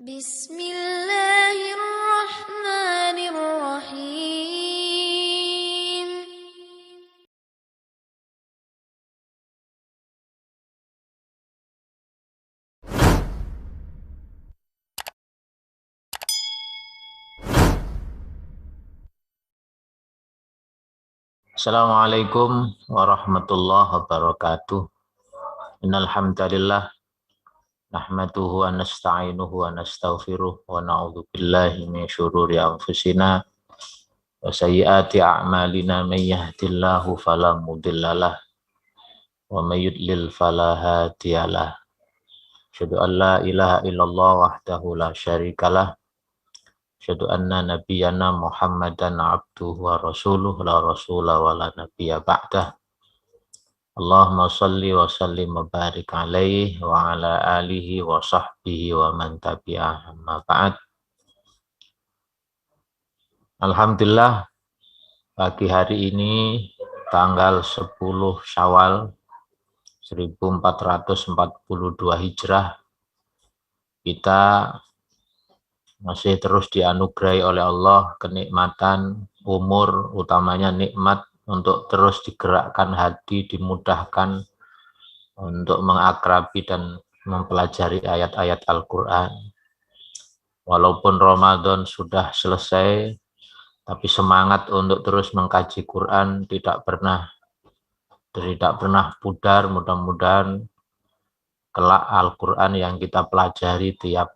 Bismillahirrahmanirrahim. Assalamualaikum warahmatullahi wabarakatuh. Innal hamdalillah nahmaduhu wa nasta'inuhu wa nastaghfiruh wa na'udzu billahi min syururi anfusina wa sayyiati a'malina may yahdihillahu fala mudhillalah wa may yudlil fala hadiyalah. Asyhadu an la ilaha illallah wahdahu la syarikalah. Asyhadu anna nabiyyana Muhammadan abduhu wa rasuluh la rasula wa la nabiyya ba'dah. Allahumma salli wa sallim wa barik alaihi wa ala alihi wa sahbihi wa man tabi'ah amma ba'd. Alhamdulillah pagi hari ini tanggal 10 Syawal 1442 Hijrah kita masih terus dianugerahi oleh Allah kenikmatan umur, utamanya nikmat untuk terus digerakkan hati, dimudahkan untuk mengakrabi dan mempelajari ayat-ayat Al-Quran. Walaupun Ramadan sudah selesai, tapi semangat untuk terus mengkaji Quran tidak pernah pudar. Mudah-mudahan kelak Al-Quran yang kita pelajari tiap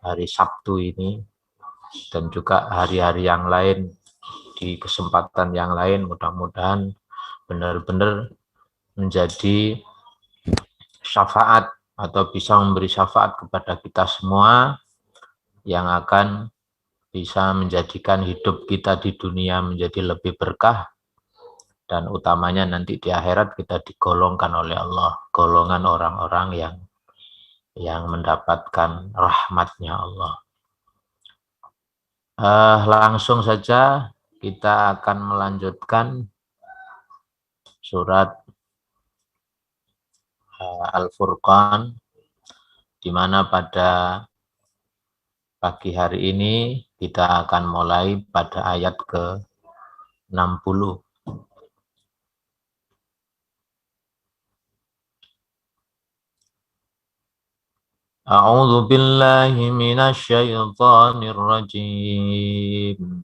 hari Sabtu ini dan juga hari-hari yang lain, di kesempatan yang lain, mudah-mudahan benar-benar menjadi syafaat atau bisa memberi syafaat kepada kita semua yang akan bisa menjadikan hidup kita di dunia menjadi lebih berkah, dan utamanya nanti di akhirat kita digolongkan oleh Allah, golongan orang-orang yang mendapatkan rahmatnya Allah. Langsung saja kita akan melanjutkan surat Al-Furqan, di mana pada pagi hari ini kita akan mulai pada ayat ke-60. A'udzu billahi minasy syaithanir rajim.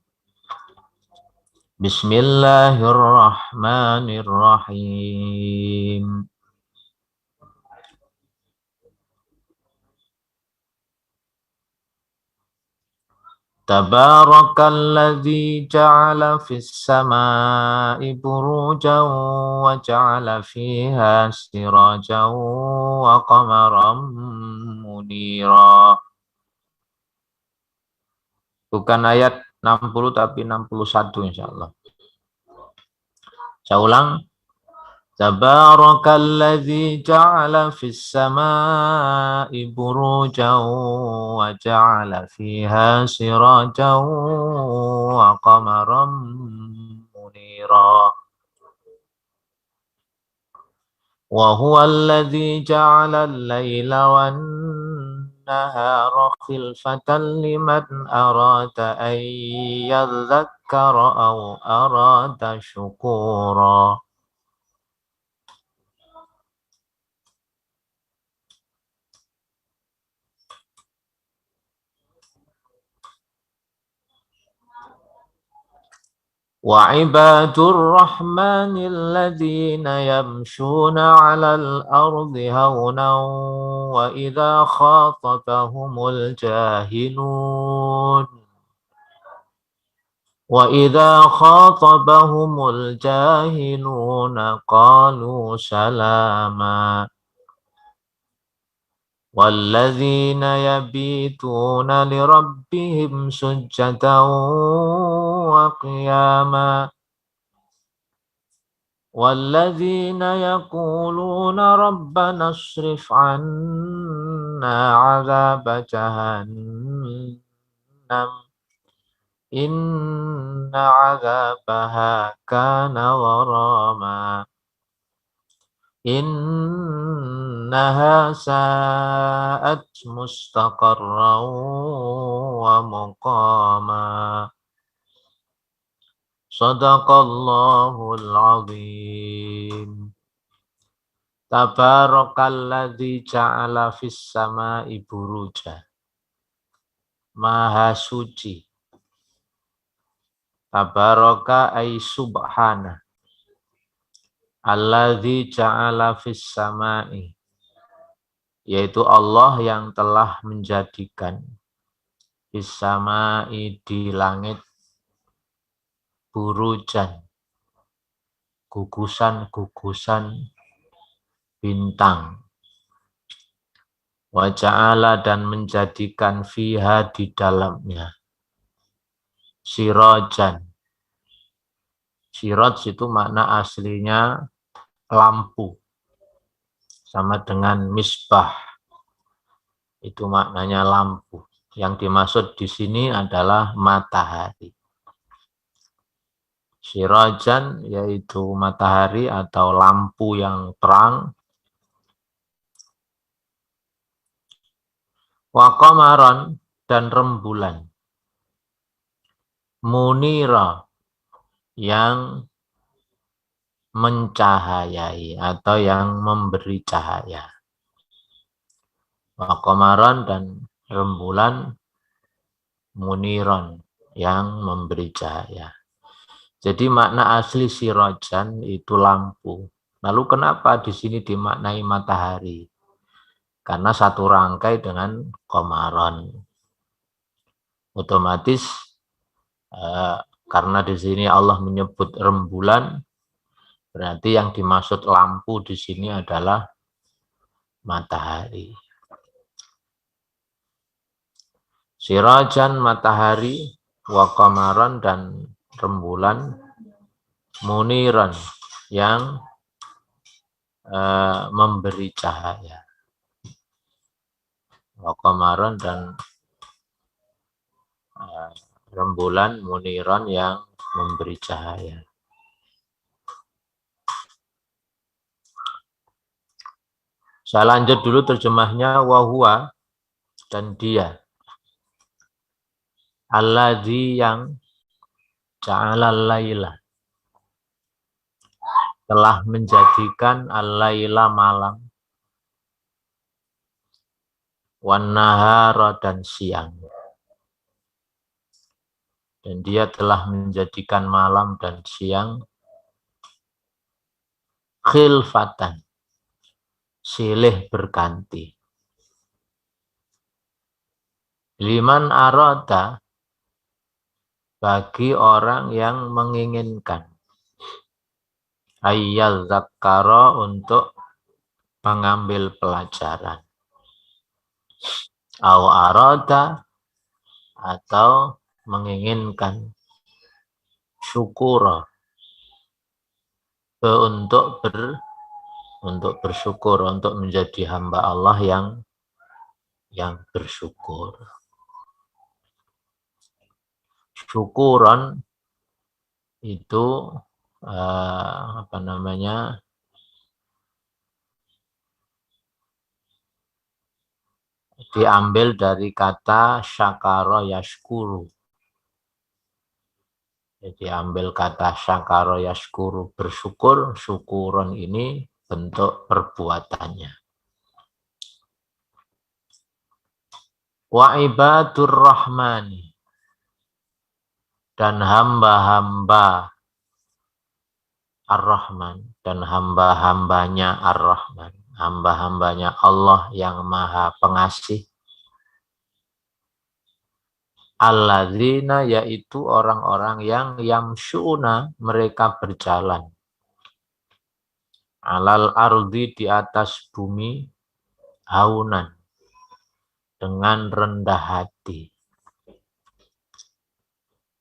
Bismillahirrahmanirrahim. Tabarakalladzi ja'ala fis samaa'i burujan wa ja'ala fiha sirajan wa qamaran munira. Bukan ayat 60 tapi 61 insyaallah. Saya ulang. Tabarakalladzi ja'ala fis samaa'i burujan wa ja'ala fiha sirajan wa qamaran munira. Wa huwa alladzi ja'ala al-laila wan nahara khilfatan liman arada an yadhakkara aw arada syukura. وعباد الرحمن الذين يمشون على الأرض هونا وإذا خاطبهم الجاهلون قالوا سلاما والذين يبيتون لربهم سجدا وقياما والذين يقولون ربنا اصرف عنا عذاب جهنم إن عذابها كان غراما Innaha sa'at mustaqarran wa muqama. Sadaqallahul azim. Tabarakalladzi ja'ala fis sama'i buruja. Maha suci. Tabaraka ay subhana. Alladzi ja'ala fis sama'i. Yaitu Allah yang telah menjadikan fis sama'i di langit burujan. Gugusan-gugusan bintang. Wa ja'ala dan menjadikan fiha di dalamnya. Sirajan. Siraj itu makna aslinya lampu. Sama dengan misbah. Itu maknanya lampu. Yang dimaksud di sini adalah matahari. Sirajan yaitu matahari atau lampu yang terang. Wa qamaran dan rembulan. Munira yang mencahayai atau yang memberi cahaya. Wa qamaran dan rembulan muniron yang memberi cahaya. Jadi makna asli sirajan itu lampu. Lalu kenapa di sini dimaknai matahari? Karena satu rangkai dengan qamaron. Otomatis karena di sini Allah menyebut rembulan, berarti yang dimaksud lampu di sini adalah matahari. Sirajan matahari, wa qamaran dan rembulan, muniran yang memberi cahaya. Wa qamaran dan rembulan muniran yang memberi cahaya. Saya lanjut dulu terjemahnya. Wahua dan dia. Alladzi yang ja'alal laila. Telah menjadikan al-laila malam. Wan nahara dan siang. Dan dia telah menjadikan malam dan siang khilfatan, silih berganti. Liman arada, bagi orang yang menginginkan. Ayyal zakkara, untuk mengambil pelajaran. Au arada, atau menginginkan syukur, untuk bersyukur, untuk menjadi hamba Allah yang bersyukur. Syukuran itu diambil dari kata syakara yashkuru. Jadi ambil kata syakara yashkuru, bersyukur. Syukuran ini bentuk perbuatannya. Wa ibadur rahmani, dan hamba-hamba ar-Rahman, dan hamba-hambanya ar-Rahman, hamba-hambanya Allah yang maha pengasih. Alladzina, yaitu orang-orang yang yamsyuna, mereka berjalan. Alal ardi, di atas bumi, haunan, dengan rendah hati.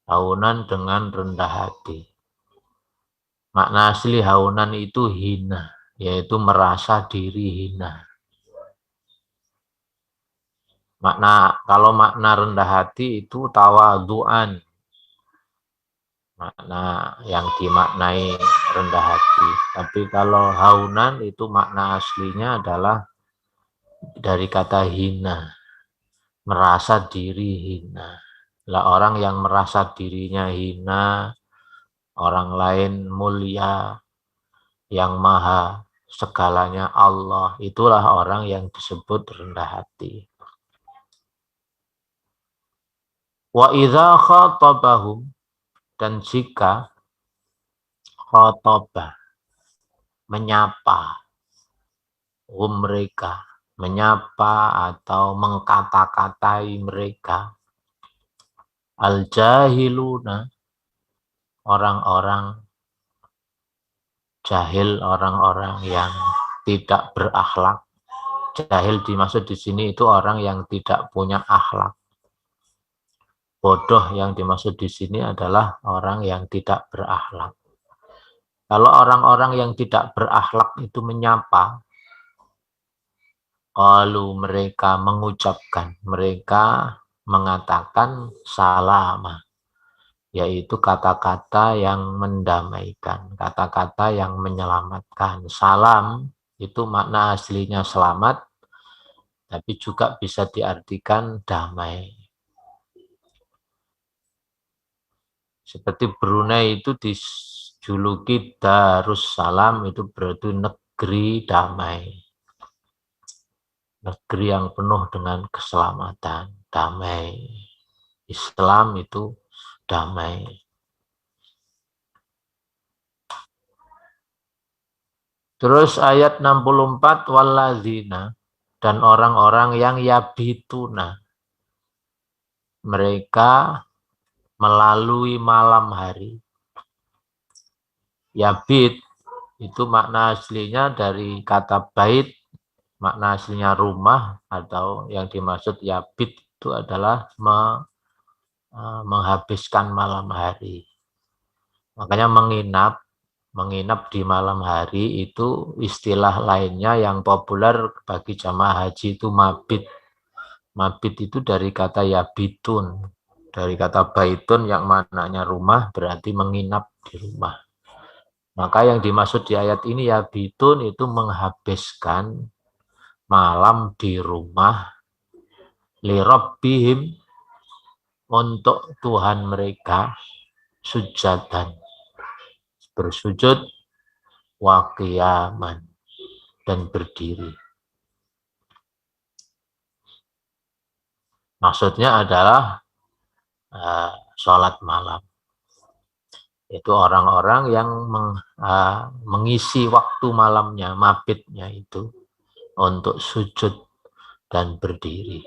Haunan dengan rendah hati. Makna asli haunan itu hina, yaitu merasa diri hina. Kalau makna rendah hati itu tawadhu'an, makna yang dimaknai rendah hati. Tapi kalau haunan itu makna aslinya adalah dari kata hina, merasa diri hina. Lah orang yang merasa dirinya hina, orang lain mulia, yang maha segalanya Allah, itulah orang yang disebut rendah hati. Wa idza khatabahum, dan jika khataba, menyapa mereka, menyapa atau mengkata-katai mereka, al-jahiluna, orang-orang jahil, orang-orang yang tidak berakhlak. Jahil dimaksud di sini itu orang yang tidak punya akhlak. Bodoh yang dimaksud di sini adalah orang yang tidak berakhlak. Kalau orang-orang yang tidak berakhlak itu menyapa, kalau mereka mengucapkan, mereka mengatakan salama, yaitu kata-kata yang mendamaikan, kata-kata yang menyelamatkan. Salam itu makna aslinya selamat, tapi juga bisa diartikan damai. Seperti Brunei itu dijuluki Darussalam, itu berarti negeri damai. Negeri yang penuh dengan keselamatan, damai. Islam itu damai. Terus ayat 64, walladzina, dan orang-orang yang yabituna, mereka melalui malam hari. Yabit itu makna aslinya dari kata bait, makna aslinya rumah, atau yang dimaksud yabit itu adalah menghabiskan malam hari. Makanya menginap di malam hari itu istilah lainnya yang populer bagi jamaah haji itu mabit. Mabit itu dari kata yabitun, dari kata baitun yang maknanya rumah, berarti menginap di rumah. Maka yang dimaksud di ayat ini yabitun itu menghabiskan malam di rumah, li rabbihim, untuk Tuhan mereka, sujadan, bersujud, wa qiyaman, dan berdiri. Maksudnya adalah sholat malam. Itu orang-orang yang mengisi waktu malamnya, mabitnya itu untuk sujud dan berdiri.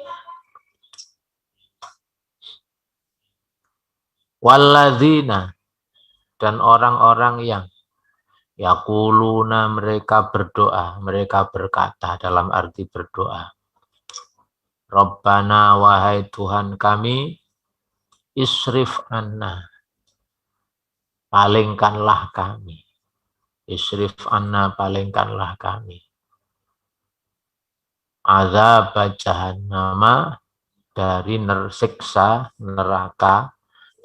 Walladzina, dan orang-orang yang yaquluna, mereka berdoa, mereka berkata dalam arti berdoa. Rabbana, wahai Tuhan kami, isrif anna, palingkanlah kami. Isrif anna, palingkanlah kami. Azab jahannama, dari siksa neraka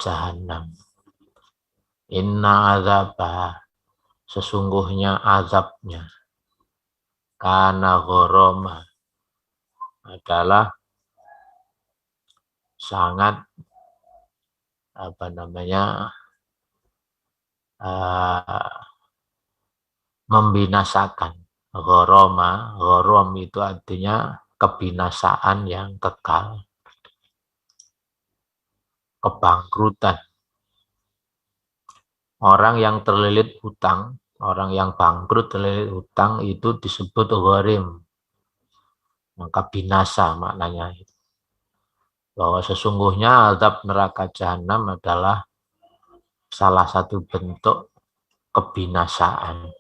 jahanam. Inna azabah, sesungguhnya azabnya, kana ghoroma, adalah sangat membinasakan. Ghoroma, ghorom itu artinya kebinasaan yang kekal, kebangkrutan. Orang yang terlilit hutang, orang yang bangkrut terlilit hutang itu disebut gharim, maka binasa maknanya. Bahwa sesungguhnya azab neraka jahanam adalah salah satu bentuk kebinasaan.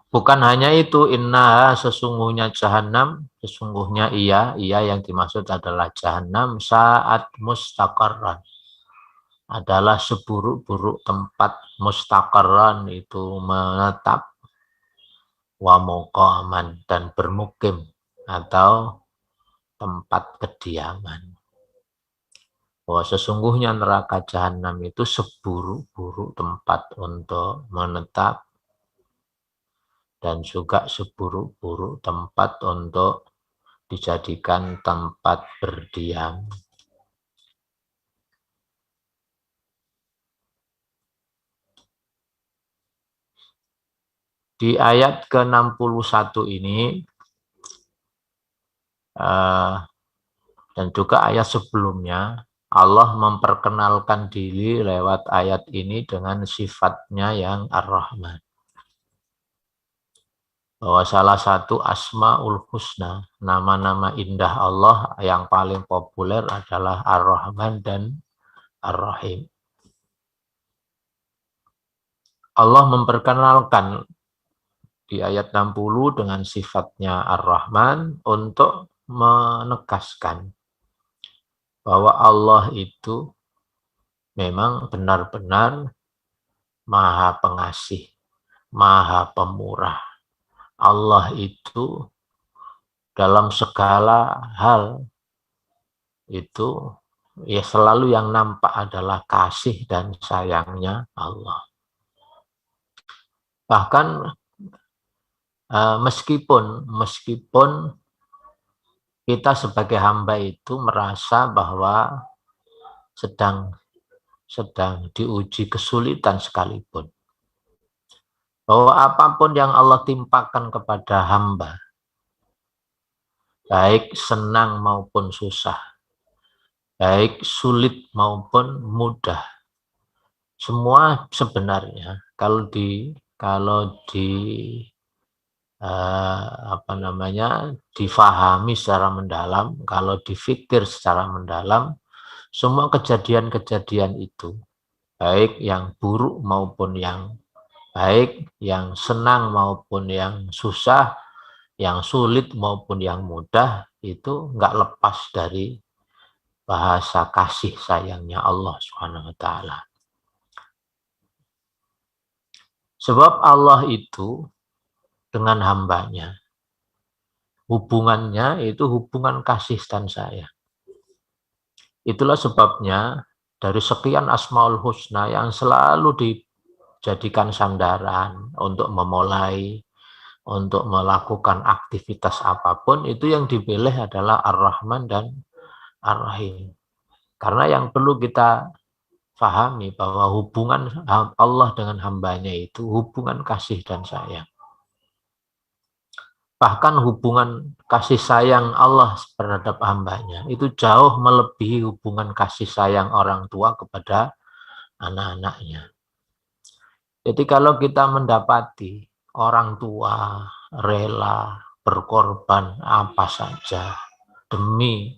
Bukan hanya itu, inna, sesungguhnya jahanam, sesungguhnya ia yang dimaksud adalah jahanam, saat mustaqarran, adalah seburuk-buruk tempat, mustaqarran itu menetap, wa muqaman, dan bermukim atau tempat kediaman. bahwa sesungguhnya neraka jahanam itu seburuk-buruk tempat untuk menetap dan juga seburuk-buruk tempat untuk dijadikan tempat berdiam. Di ayat ke-61 ini dan juga ayat sebelumnya, Allah memperkenalkan diri lewat ayat ini dengan sifatnya yang Ar-Rahman. Bahwa salah satu Asmaul Husna, nama-nama indah Allah yang paling populer adalah Ar-Rahman dan Ar-Rahim. Allah memperkenalkan di ayat 60 dengan sifatnya Ar-Rahman untuk menegaskan bahwa Allah itu memang benar-benar Maha Pengasih, Maha Pemurah. Allah itu dalam segala hal itu ya selalu yang nampak adalah kasih dan sayangnya Allah. Bahkan meskipun kita sebagai hamba itu merasa bahwa sedang diuji kesulitan sekalipun, bahwa apapun yang Allah timpakan kepada hamba, baik senang maupun susah, baik sulit maupun mudah, semua sebenarnya kalau difahami secara mendalam, kalau difikir secara mendalam, semua kejadian-kejadian itu, baik yang buruk maupun yang baik, yang senang maupun yang susah, yang sulit maupun yang mudah, itu nggak lepas dari bahasa kasih sayangnya Allah Subhanahu wa Ta'ala. Sebab Allah itu dengan hambanya, hubungannya itu hubungan kasih dan sayang. Itulah sebabnya dari sekian Asmaul Husna yang selalu dijadikan sandaran untuk memulai, untuk melakukan aktivitas apapun, itu yang dipilih adalah Ar-Rahman dan Ar-Rahim. Karena yang perlu kita pahami bahwa hubungan Allah dengan hambanya itu hubungan kasih dan sayang. Bahkan hubungan kasih sayang Allah terhadap hambanya itu jauh melebihi hubungan kasih sayang orang tua kepada anak-anaknya. Jadi kalau kita mendapati orang tua rela berkorban apa saja demi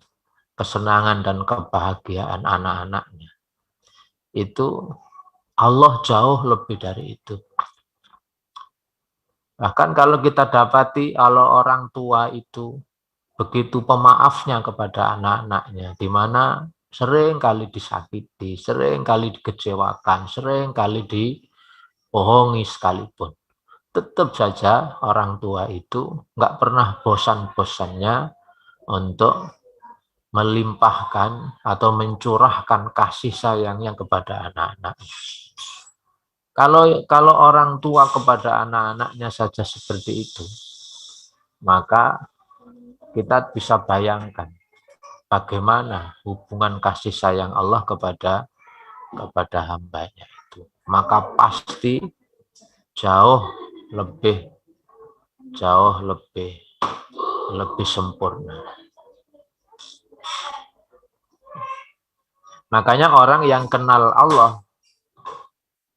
kesenangan dan kebahagiaan anak-anaknya, itu Allah jauh lebih dari itu. Bahkan kalau kita dapati kalau orang tua itu begitu pemaafnya kepada anak-anaknya, di mana sering kali disakiti, sering kali dikecewakan, sering kali dibohongi sekalipun, tetap saja orang tua itu nggak pernah bosan-bosannya untuk melimpahkan atau mencurahkan kasih sayangnya kepada anak-anaknya. Kalau orang tua kepada anak-anaknya saja seperti itu, maka kita bisa bayangkan bagaimana hubungan kasih sayang Allah kepada hambanya itu. Maka pasti jauh lebih sempurna. Makanya orang yang kenal Allah,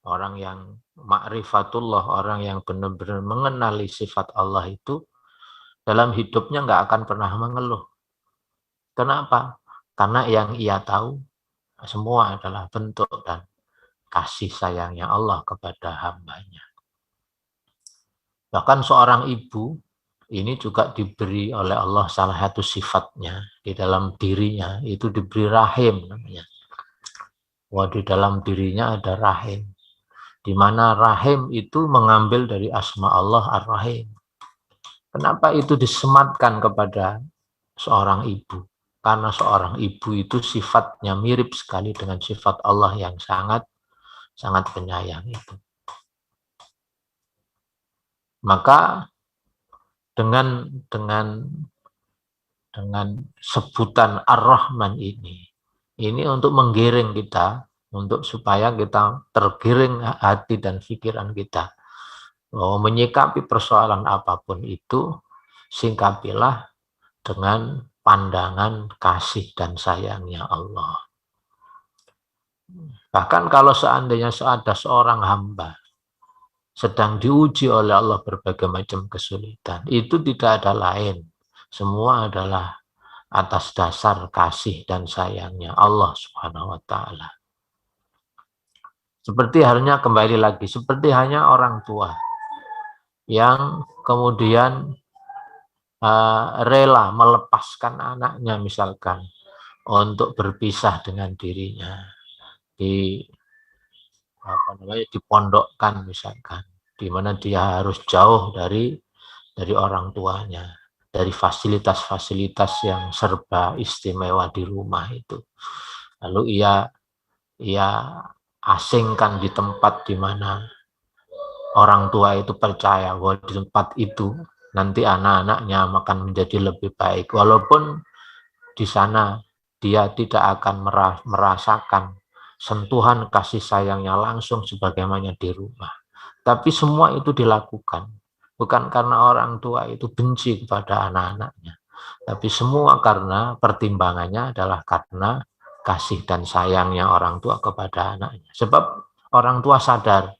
orang yang ma'rifatullah, orang yang benar-benar mengenali sifat Allah itu, dalam hidupnya nggak akan pernah mengeluh. Kenapa? Karena yang ia tahu semua adalah bentuk dan kasih sayangnya Allah kepada hambanya. Bahkan seorang ibu ini juga diberi oleh Allah salah satu sifatnya di dalam dirinya, itu diberi rahim namanya. Wah, di dalam dirinya ada rahim, di mana rahim itu mengambil dari asma Allah Ar-Rahim. Kenapa itu disematkan kepada seorang ibu? karena seorang ibu itu sifatnya mirip sekali dengan sifat Allah yang sangat penyayang itu. Maka dengan sebutan Ar-Rahman ini untuk menggiring kita, untuk supaya kita tergiring hati dan pikiran kita, menyikapi persoalan apapun itu, singkapilah dengan pandangan kasih dan sayangnya Allah. Bahkan kalau seandainya ada seorang hamba sedang diuji oleh Allah berbagai macam kesulitan, itu tidak ada lain, semua adalah atas dasar kasih dan sayangnya Allah Subhanahu wa taala. Seperti halnya, kembali lagi, seperti hanya orang tua yang kemudian rela melepaskan anaknya misalkan untuk berpisah dengan dirinya, dipondokkan misalkan, di mana dia harus jauh dari orang tuanya, dari fasilitas-fasilitas yang serba istimewa di rumah itu. Lalu ia asingkan di tempat di mana orang tua itu percaya bahwa di tempat itu nanti anak-anaknya akan menjadi lebih baik, walaupun di sana dia tidak akan merasakan sentuhan kasih sayangnya langsung sebagaimana di rumah. Tapi semua itu dilakukan bukan karena orang tua itu benci kepada anak-anaknya, tapi semua karena pertimbangannya adalah karena kasih dan sayangnya orang tua kepada anaknya. Sebab orang tua sadar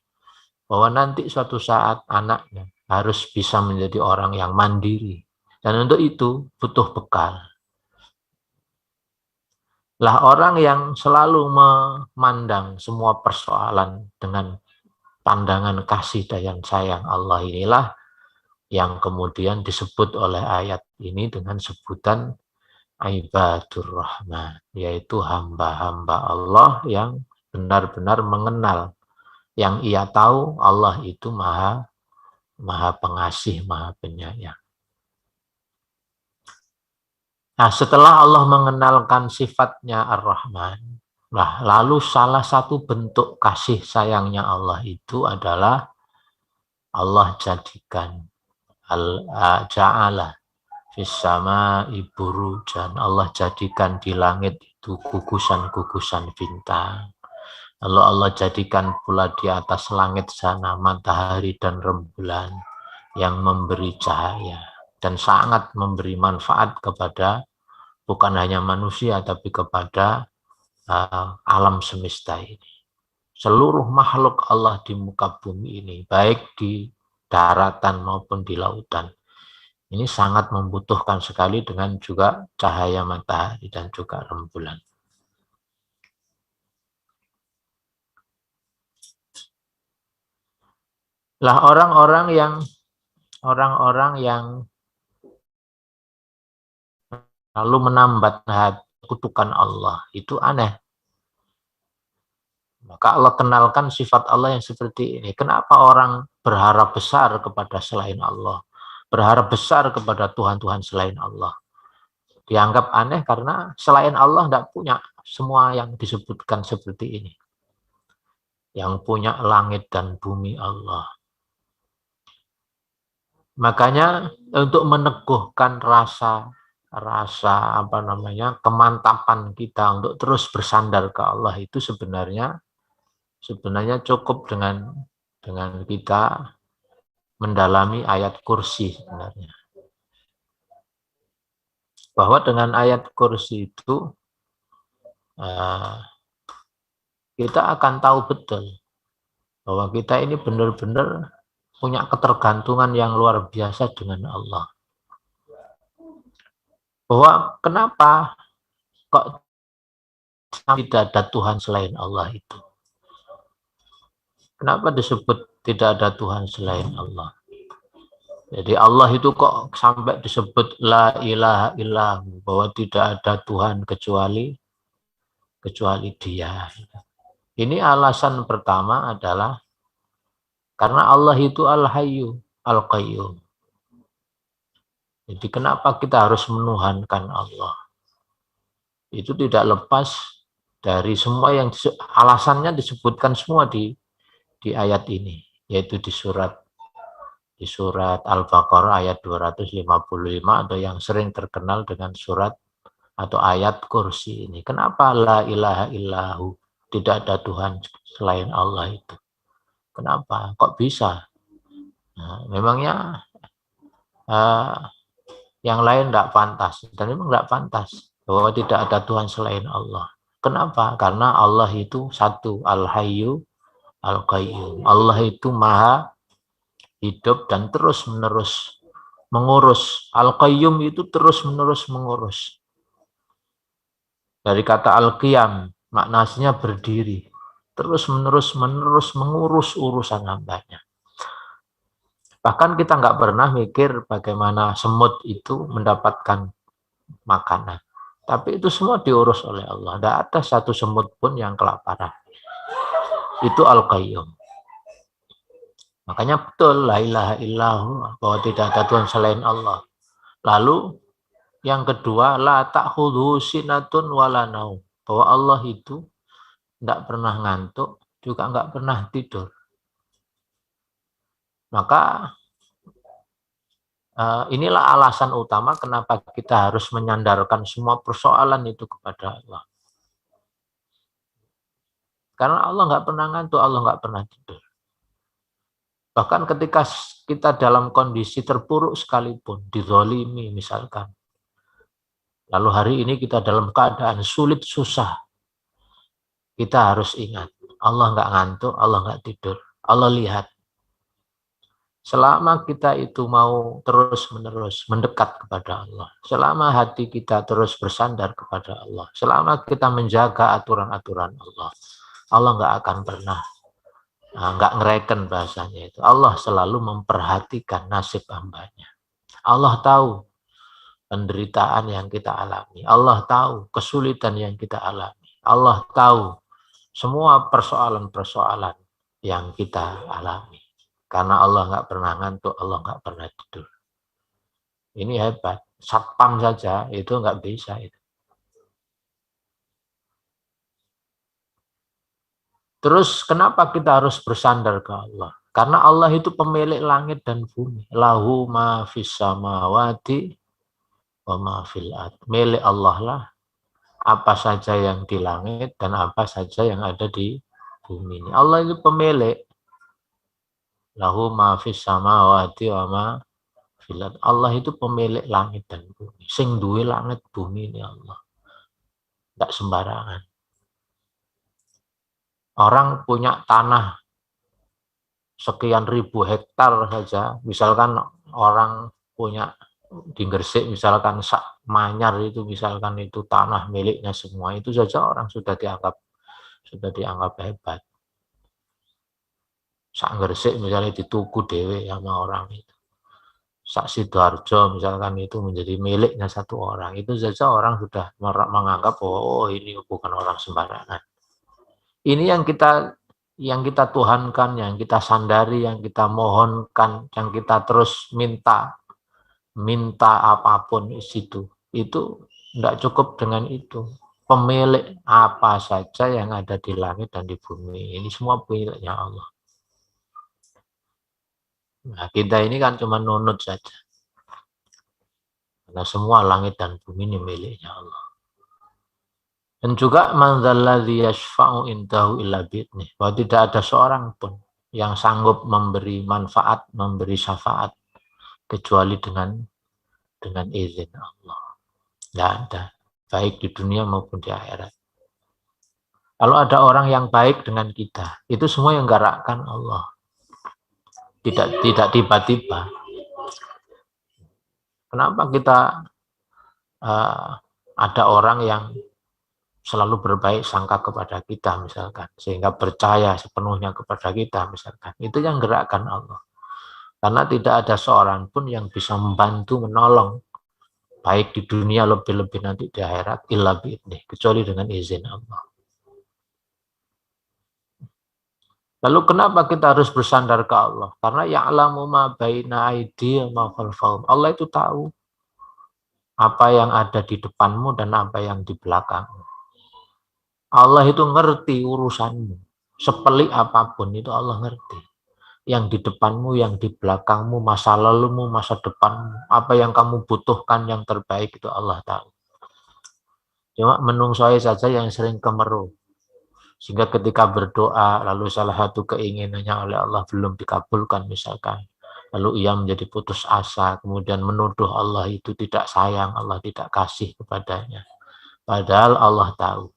bahwa nanti suatu saat anaknya harus bisa menjadi orang yang mandiri, dan untuk itu butuh bekal. Lah orang yang selalu memandang semua persoalan dengan pandangan kasih dan sayang Allah inilah yang kemudian disebut oleh ayat ini dengan sebutan Ibadur Rahman, yaitu hamba-hamba Allah yang benar-benar mengenal, yang ia tahu Allah itu maha pengasih, maha penyayang. Nah, setelah Allah mengenalkan sifatnya Ar-Rahman, nah, lalu salah satu bentuk kasih sayangnya Allah itu adalah Allah jadikan ja'ala fis sama'i burujan, Allah jadikan di langit itu gugusan-gugusan bintang. Lalu Allah jadikan pula di atas langit sana matahari dan rembulan yang memberi cahaya dan sangat memberi manfaat kepada bukan hanya manusia tapi kepada alam semesta ini. Seluruh makhluk Allah di muka bumi ini, baik di daratan maupun di lautan, ini sangat membutuhkan sekali dengan juga cahaya matahari dan juga rembulan. Lah orang-orang yang lalu menambat kutukan Allah itu aneh. Maka Allah kenalkan sifat Allah yang seperti ini. Kenapa orang berharap besar kepada selain Allah, berharap besar kepada Tuhan-Tuhan selain Allah? Dianggap aneh karena selain Allah tidak punya semua yang disebutkan seperti ini. Yang punya langit dan bumi Allah. Makanya untuk meneguhkan rasa kemantapan kita untuk terus bersandar ke Allah itu sebenarnya cukup dengan kita mendalami ayat kursi sebenarnya. Bahwa dengan ayat kursi itu kita akan tahu betul bahwa kita ini benar-benar punya ketergantungan yang luar biasa dengan Allah. Bahwa kenapa kok tidak ada Tuhan selain Allah itu? Kenapa disebut tidak ada Tuhan selain Allah? Jadi Allah itu kok sampai disebut la ilaha illahu, bahwa tidak ada Tuhan kecuali Dia. Ini alasan pertama adalah karena Allah itu Al-Hayyu Al-Qayyum. Jadi kenapa kita harus menuhankan Allah? itu tidak lepas dari semua yang alasannya disebutkan semua di ayat ini, yaitu di surat Al-Baqarah ayat 255 atau yang sering terkenal dengan surat atau ayat kursi ini. Kenapa la ilaha illahu, tidak ada Tuhan selain Allah itu? Kenapa? Kok bisa? Nah, memangnya yang lain tidak pantas, dan memang tidak pantas bahwa tidak ada Tuhan selain Allah. Kenapa? Karena Allah itu satu, Al-Hayyu Al-Qayyum. Allah itu maha hidup dan terus-menerus mengurus. Al-Qayyum itu terus-menerus mengurus. Dari kata Al-Qiyam, maknanya berdiri. Terus-menerus mengurus urusan hambanya. Bahkan kita nggak pernah mikir bagaimana semut itu mendapatkan makanan. Tapi itu semua diurus oleh Allah. Tidak ada satu semut pun yang kelaparan. Itu Al-Qayyum. Makanya betul, la ilaha illahu, bahwa tidak ada Tuhan selain Allah. Lalu yang kedua, la ta'khudhu sinatun wala naum, bahwa Allah itu tidak pernah ngantuk, juga nggak pernah tidur. Maka inilah alasan utama kenapa kita harus menyandarkan semua persoalan itu kepada Allah. Karena Allah nggak pernah ngantuk, Allah nggak pernah tidur. Bahkan ketika kita dalam kondisi terpuruk sekalipun, dizolimi misalkan, lalu hari ini kita dalam keadaan sulit, susah, kita harus ingat, Allah nggak ngantuk, Allah nggak tidur, Allah lihat. Selama kita itu mau terus-menerus mendekat kepada Allah, selama hati kita terus bersandar kepada Allah, selama kita menjaga aturan-aturan Allah, Allah nggak akan pernah nggak ngereken bahasanya itu. Allah selalu memperhatikan nasib hambanya. Allah tahu penderitaan yang kita alami. Allah tahu kesulitan yang kita alami. Allah tahu semua persoalan-persoalan yang kita alami. Karena Allah nggak pernah ngantuk, Allah nggak pernah tidur. Ini hebat. Satpam saja itu nggak bisa itu. Terus kenapa kita harus bersandar ke Allah? Karena Allah itu pemilik langit dan bumi. Lahu ma fis samawati wa ma fil ard. Milik Allah lah apa saja yang di langit dan apa saja yang ada di bumi ini. Allah itu pemilik. Lahu ma fis samawati wa ma fil ard. Allah itu pemilik langit dan bumi. Sing duwe langit bumi ini Allah. Enggak sembarangan. Orang punya tanah sekian ribu hektar saja, misalkan orang punya di Gresik misalkan sak manyar itu, misalkan itu tanah miliknya semua, itu saja orang sudah dianggap hebat. Sak Gresik misalnya dituku dewe sama orang itu. Sak Sidoarjo misalkan itu menjadi miliknya satu orang, itu saja orang sudah menganggap bahwa oh ini bukan orang sembarangan. Ini yang kita tuhankan, yang kita sandari, yang kita mohonkan, yang kita terus minta apapun itu tidak cukup dengan itu. Pemilik apa saja yang ada di langit dan di bumi ini semua miliknya Allah. Nah, kita ini kan cuma nunut saja, karena semua langit dan bumi ini miliknya Allah. Dan juga man dzalladzi yashfa'u indahu illa bi'idnih, bahwa tidak ada seorang pun yang sanggup memberi manfaat, memberi syafaat kecuali dengan izin Allah. Tidak ada, baik di dunia maupun di akhirat. Kalau ada orang yang baik dengan kita, itu semua yang gerakkan Allah. Tidak tiba-tiba. Kenapa kita ada orang yang selalu berbaik sangka kepada kita misalkan, sehingga percaya sepenuhnya kepada kita misalkan, itu yang gerakkan Allah. Karena tidak ada seorang pun yang bisa membantu, menolong, baik di dunia lebih-lebih nanti di akhirat, illa bi'idnih, kecuali dengan izin Allah. Lalu kenapa kita harus bersandar ke Allah? Karena ya'lamu ma baina aydihim wa khalfahum. Allah itu tahu apa yang ada di depanmu dan apa yang di belakangmu. Allah itu ngerti urusanmu. Sepelik apapun itu Allah ngerti. Yang di depanmu, yang di belakangmu, masa lalumu, masa depanmu, apa yang kamu butuhkan yang terbaik itu Allah tahu. Cuma menungsoi saja yang sering kemeruh. Sehingga ketika berdoa, lalu salah satu keinginannya oleh Allah belum dikabulkan misalkan. Lalu ia menjadi putus asa, kemudian menuduh Allah itu tidak sayang, Allah tidak kasih kepadanya. Padahal Allah tahu,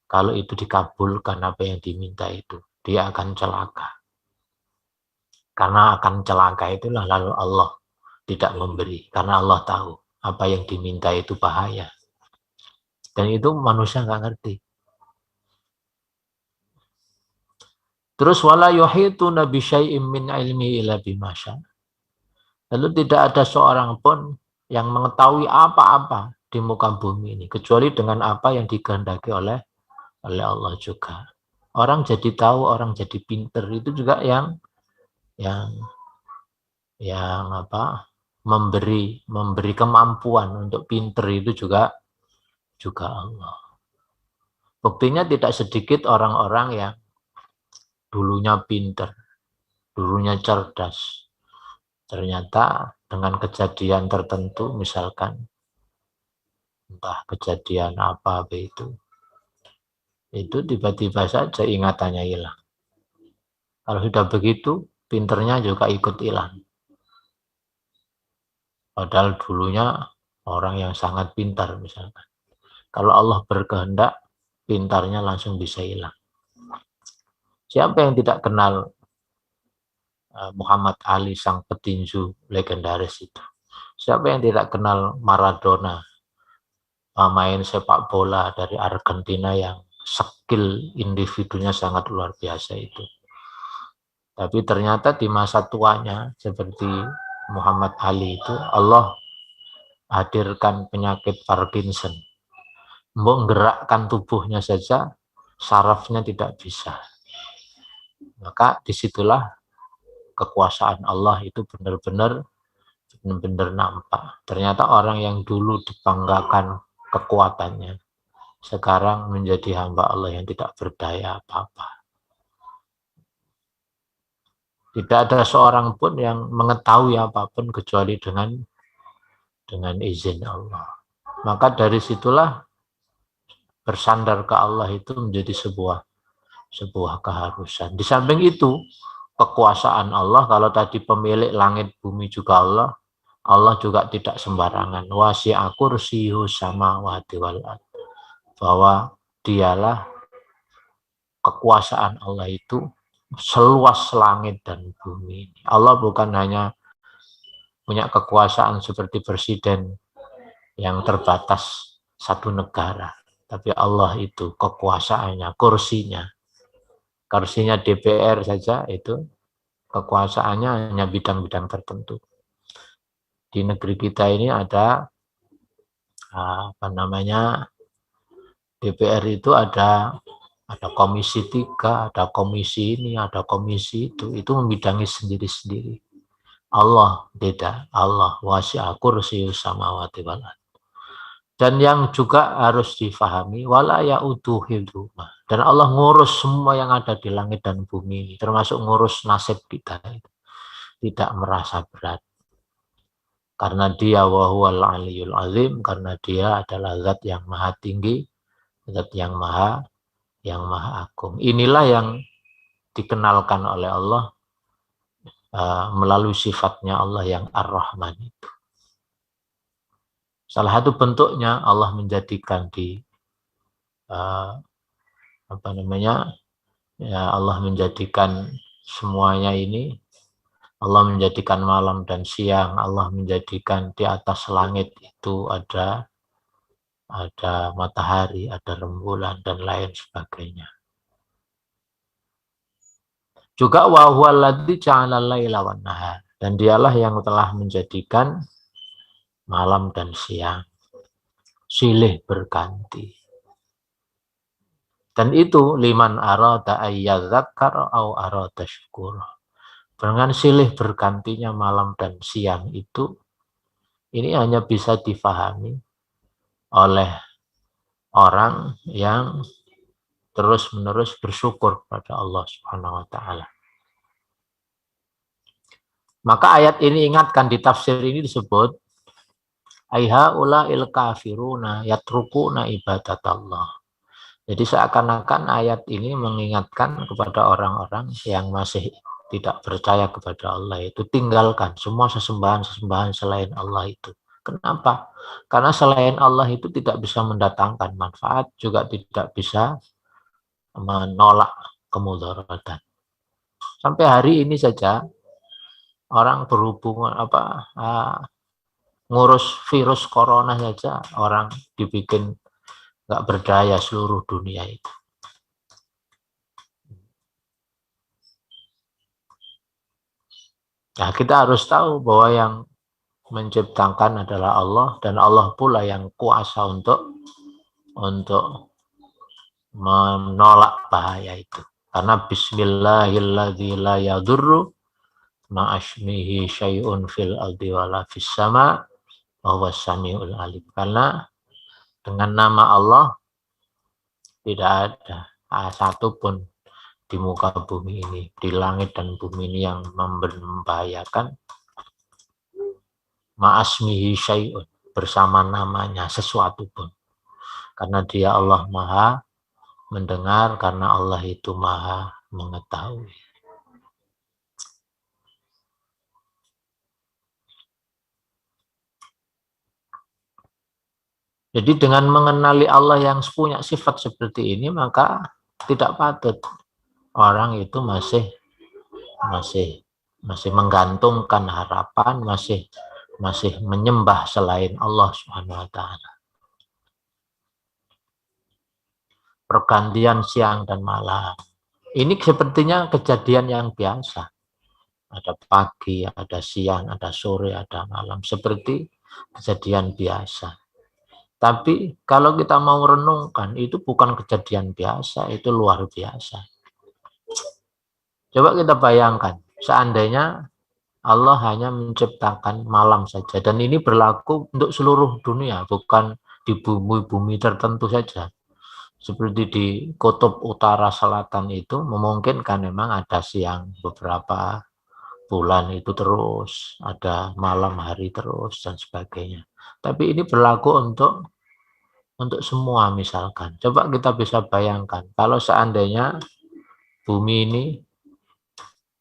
kalau itu dikabulkan apa yang diminta itu, dia akan celaka. Karena akan celaka itulah lalu Allah tidak memberi. Karena Allah tahu apa yang diminta itu bahaya. Dan itu manusia nggak ngerti. Terus wala yuhituna bi syai'im min ilmi illa bima syaa. Lalu tidak ada seorang pun yang mengetahui apa-apa di muka bumi ini kecuali dengan apa yang dikehendaki oleh Allah juga. Orang jadi tahu, orang jadi pinter itu juga yang apa? memberi kemampuan untuk pinter itu juga Allah. Buktinya tidak sedikit orang-orang yang dulunya pinter, dulunya cerdas. Ternyata dengan kejadian tertentu, misalkan entah kejadian apa itu tiba-tiba saja ingatannya hilang. Kalau sudah begitu, pinternya juga ikut hilang. Padahal dulunya orang yang sangat pintar misalkan. Kalau Allah berkehendak, pintarnya langsung bisa hilang. Siapa yang tidak kenal Muhammad Ali sang petinju legendaris itu? Siapa yang tidak kenal Maradona, pemain sepak bola dari Argentina yang skill individunya sangat luar biasa itu. Tapi ternyata di masa tuanya seperti Muhammad Ali itu Allah hadirkan penyakit Parkinson. Menggerakkan tubuhnya saja sarafnya tidak bisa. Maka disitulah kekuasaan Allah itu benar-benar nampak. Ternyata orang yang dulu dibanggakan kekuatannya sekarang menjadi hamba Allah yang tidak berdaya apa-apa. Tidak ada seorang pun yang mengetahui apapun kecuali dengan izin Allah. Maka dari situlah bersandar ke Allah itu menjadi sebuah keharusan. Di samping itu, kekuasaan Allah, kalau tadi pemilik langit bumi juga Allah, Allah juga tidak sembarangan. Wasi'a kursiyuhu samawati wal ardh. Bahwa dialah kekuasaan Allah itu seluas langit dan bumi. Allah bukan hanya punya kekuasaan seperti presiden yang terbatas satu negara, tapi Allah itu kekuasaannya, kursinya DPR saja itu kekuasaannya hanya bidang-bidang tertentu. Di negeri kita ini ada apa namanya, DPR itu ada komisi 3, ada komisi ini, ada komisi itu membidangi sendiri-sendiri. Allah beda, Allah wasi'a kursiyyus samawati wal ardh. Dan yang juga harus difahami wala ya'udu hifdzuhuma. Dan Allah ngurus semua yang ada di langit dan bumi ini, termasuk ngurus nasib kita itu. Tidak merasa berat. Karena dia wahuwal aliyul azim, karena dia adalah zat yang maha tinggi, zat yang maha agung. Inilah yang dikenalkan oleh Allah melalui sifatnya Allah yang Ar-Rahman itu. Salah satu bentuknya Allah menjadikan Allah menjadikan semuanya ini, Allah menjadikan malam dan siang, Allah menjadikan di atas langit itu ada matahari, ada rembulan dan lain sebagainya. Juga wa huwallazi ja'ala al-laila wan nahar, dan dialah yang telah menjadikan malam dan siang silih berganti. Dan itu liman arada ayyadzakkar au arada syukur. Dengan silih bergantinya malam dan siang itu Ini hanya bisa difahami oleh orang yang terus-menerus bersyukur pada Allah Subhanahu wa taala. Maka ayat ini ingatkan di tafsir ini disebut aiha ula il kafiruna yatrukuna ibadatallah. Jadi seakan-akan ayat ini mengingatkan kepada orang-orang yang masih tidak percaya kepada Allah itu tinggalkan semua sesembahan-sesembahan selain Allah itu. Kenapa? Karena selain Allah itu tidak bisa mendatangkan manfaat, juga tidak bisa menolak kemudaratan. Sampai hari ini saja orang berhubungan ngurus virus corona saja orang dibikin nggak berdaya seluruh dunia itu. Nah, kita harus tahu bahwa yang menciptakan adalah Allah dan Allah pula yang kuasa untuk menolak bahaya itu. Karena bismillahirrahmanirrahim la yadurru ma'asmihi syai'un fil ardi wala fis sama wa huwas samiul alim. Karena dengan nama Allah tidak ada satupun di muka bumi ini, di langit dan bumi ini yang membahayakan ma'asmihi syai'un, bersama namanya sesuatu pun. Karena dia Allah Maha mendengar, karena Allah itu Maha mengetahui. Jadi dengan mengenali Allah yang punya sifat seperti ini, maka tidak patut orang itu masih menggantungkan harapan, masih menyembah selain Allah Subhanahu wa taala. Pergantian siang dan malam. Ini sepertinya kejadian yang biasa. Ada pagi, ada siang, ada sore, ada malam. Seperti kejadian biasa. Tapi kalau kita mau renungkan, itu bukan kejadian biasa, itu luar biasa. Coba kita bayangkan, seandainya Allah hanya menciptakan malam saja, dan ini berlaku untuk seluruh dunia, bukan di bumi-bumi tertentu saja. Seperti di kutub utara selatan itu memungkinkan memang ada siang beberapa bulan itu terus, ada malam hari terus dan sebagainya. Tapi ini berlaku untuk semua misalkan. Coba kita bisa bayangkan kalau seandainya bumi ini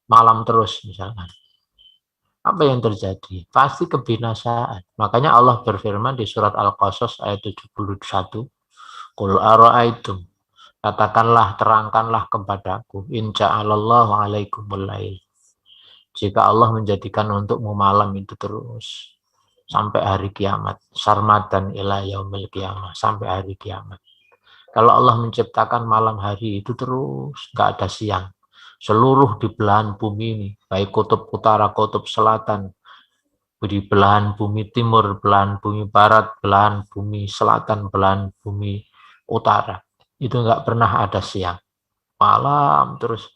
malam terus misalkan. Apa yang terjadi? Pasti kebinasaan. Makanya Allah berfirman di surat Al-Qasas ayat 71, Qul ara'aitum, katakanlah, terangkanlah kepadaku, in ja'alallahu alaikumul lail. Jika Allah menjadikan untukmu malam itu terus sampai hari kiamat, sarmadan ila yaumil kiamah, sampai hari kiamat. Kalau Allah menciptakan malam hari itu terus, nggak ada siang. Seluruh di belahan bumi ini, baik kutub utara, kutub selatan, di belahan bumi timur, belahan bumi barat, belahan bumi selatan, belahan bumi utara. Itu nggak pernah ada siang. Malam terus.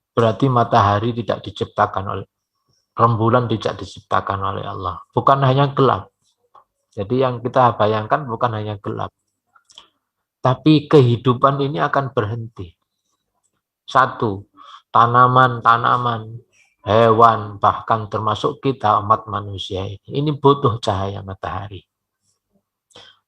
Berarti matahari tidak diciptakan oleh, rembulan tidak diciptakan oleh Allah. Bukan hanya gelap. Jadi yang kita bayangkan bukan hanya gelap. Tapi kehidupan ini akan berhenti. Satu, tanaman-tanaman, hewan, bahkan termasuk kita umat manusia ini butuh cahaya matahari.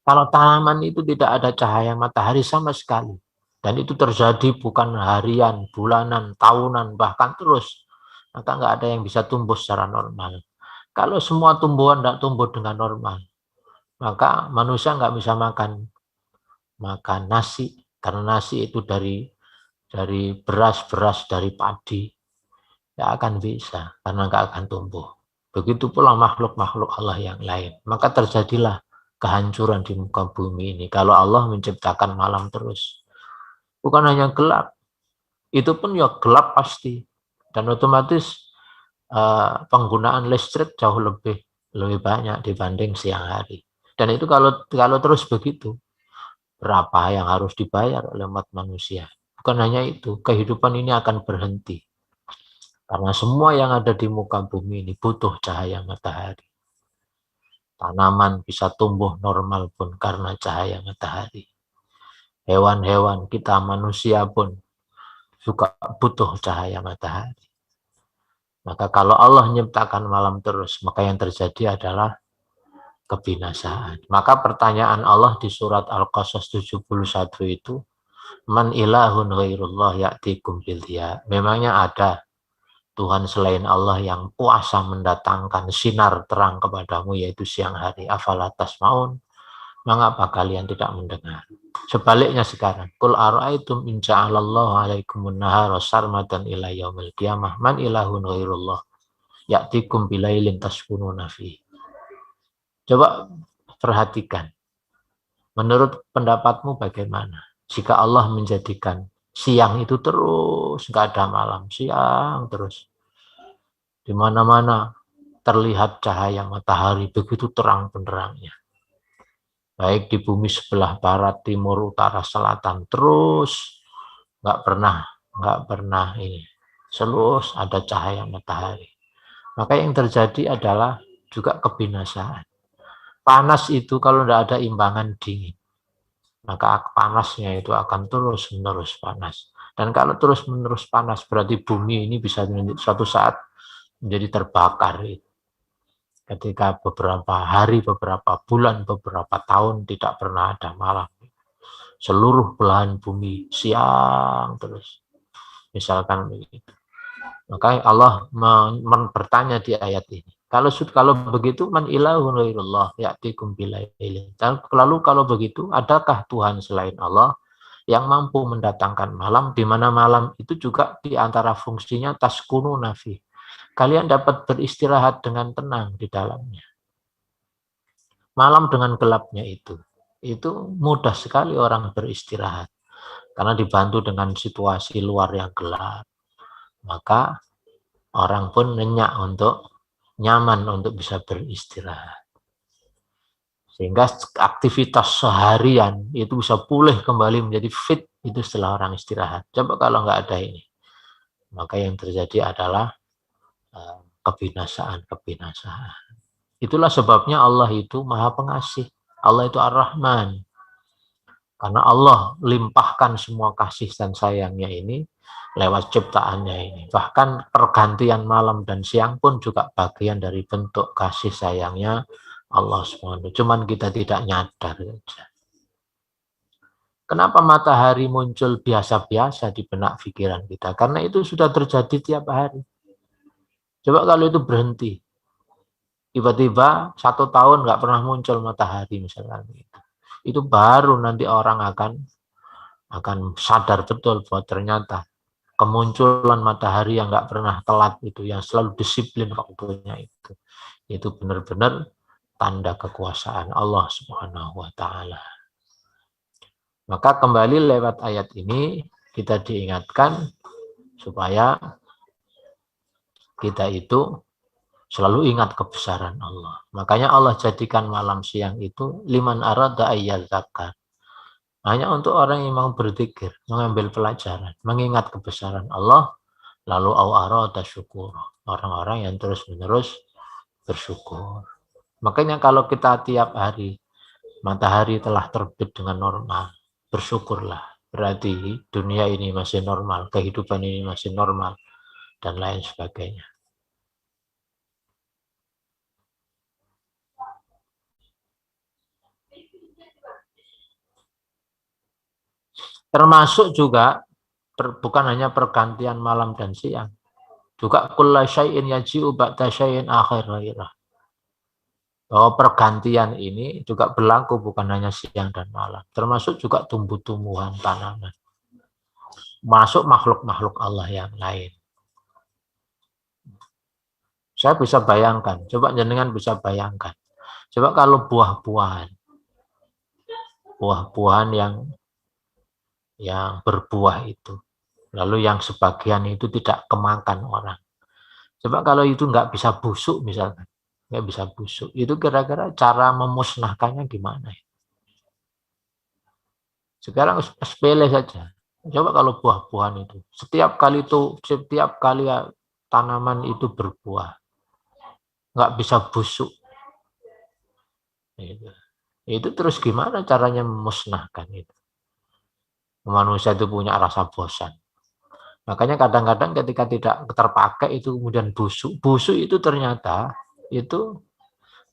Kalau tanaman itu tidak ada cahaya matahari sama sekali, dan itu terjadi bukan harian, bulanan, tahunan, bahkan terus, maka nggak ada yang bisa tumbuh secara normal. Kalau semua tumbuhan tidak tumbuh dengan normal, maka manusia nggak bisa makan nasi, karena nasi itu dari beras dari padi, nggak akan bisa, karena nggak akan tumbuh. Begitu pula makhluk-makhluk Allah yang lain. Maka terjadilah kehancuran di muka bumi ini. Kalau Allah menciptakan malam terus. Bukan hanya gelap. Itu pun ya gelap pasti. Dan otomatis penggunaan listrik jauh lebih banyak dibanding siang hari. Dan itu kalau terus begitu, berapa yang harus dibayar oleh umat manusia. Bukan hanya itu, kehidupan ini akan berhenti. Karena semua yang ada di muka bumi ini butuh cahaya matahari. Tanaman bisa tumbuh normal pun karena cahaya matahari. Hewan-hewan, kita manusia pun juga butuh cahaya matahari. Maka kalau Allah menciptakan malam terus, maka yang terjadi adalah kebinasaan. Maka pertanyaan Allah di surat Al-Qasas 71 itu, man ilahun ghairullah ya'tikum bildiya. Memangnya ada Tuhan selain Allah yang kuasa mendatangkan sinar terang kepadamu, yaitu siang hari. Afala tasmaun, mengapa kalian tidak mendengar? Sebaliknya sekarang, qul ara'aitum in ja'alallahu 'alaikumun nahara sarmadan ila yaumil qiyamah man ilahun ghairullah ya'tikum bilailin taskununa fi. Coba perhatikan, menurut pendapatmu bagaimana jika Allah menjadikan siang itu terus, nggak ada malam, siang terus, di mana-mana terlihat cahaya matahari begitu terang benderangnya, baik di bumi sebelah barat, timur, utara, selatan, terus nggak pernah ini, selalu ada cahaya matahari. Maka yang terjadi adalah juga kebinasaan. Panas itu kalau tidak ada imbangan dingin, maka panasnya itu akan terus-menerus panas. Dan kalau terus-menerus panas, berarti bumi ini bisa suatu saat menjadi terbakar. Ketika beberapa hari, beberapa bulan, beberapa tahun tidak pernah ada malam. Seluruh belahan bumi siang terus. Misalkan begitu. Maka Allah bertanya di ayat ini. Kalau begitu man ilahun ghairullah ya'tikum bilailin. Lalu kalau begitu, adakah Tuhan selain Allah yang mampu mendatangkan malam, di mana malam itu juga di antara fungsinya taskunu nafi. Kalian dapat beristirahat dengan tenang di dalamnya. Malam dengan gelapnya itu mudah sekali orang beristirahat karena dibantu dengan situasi luar yang gelap. Maka orang pun nyaman untuk bisa beristirahat. Sehingga aktivitas seharian itu bisa pulih kembali menjadi fit itu setelah orang istirahat. Coba kalau nggak ada ini, maka yang terjadi adalah kebinasaan. Itulah sebabnya Allah itu Maha Pengasih. Allah itu Ar-Rahman. Karena Allah limpahkan semua kasih dan sayangnya ini lewat ciptaannya ini. Bahkan pergantian malam dan siang pun juga bagian dari bentuk kasih sayangnya Allah SWT. Cuman kita tidak nyadar saja. Kenapa matahari muncul biasa-biasa di benak pikiran kita? Karena itu sudah terjadi tiap hari. Coba kalau itu berhenti, tiba-tiba 1 tahun nggak pernah muncul matahari misalnya, itu baru nanti orang akan sadar betul bahwa ternyata kemunculan matahari yang nggak pernah telat itu, yang selalu disiplin waktunya itu benar-benar tanda kekuasaan Allah Subhanahu wa Ta'ala. Maka kembali lewat ayat ini kita diingatkan supaya kita itu selalu ingat kebesaran Allah. Makanya Allah jadikan malam siang itu liman arada ayyadzakar. Hanya untuk orang yang mau berzikir, mengambil pelajaran, mengingat kebesaran Allah, lalu au arada syukur. Orang-orang yang terus-menerus bersyukur. Makanya kalau kita tiap hari matahari telah terbit dengan normal, bersyukurlah. Berarti dunia ini masih normal, kehidupan ini masih normal, dan lain sebagainya. Termasuk juga bukan hanya pergantian malam dan siang, juga kulla syai'in yaji'u ba'da syai'in akhir ghairah. Bahwa pergantian ini juga berlaku bukan hanya siang dan malam, termasuk juga tumbuh-tumbuhan, tanaman, masuk makhluk-makhluk Allah yang lain. Saya bisa bayangkan, coba jenengan bisa bayangkan, coba kalau buah-buahan yang berbuah itu, lalu yang sebagian itu tidak kemakan orang. Coba kalau itu nggak bisa busuk misalkan, nggak bisa busuk, itu kira-kira cara memusnahkannya gimana? Sekarang sepele saja. Coba kalau buah-buahan itu, setiap kali tanaman itu berbuah, nggak bisa busuk. Itu terus gimana caranya memusnahkan itu? Manusia itu punya rasa bosan. Makanya kadang-kadang ketika tidak terpakai itu kemudian busuk. Busuk itu ternyata itu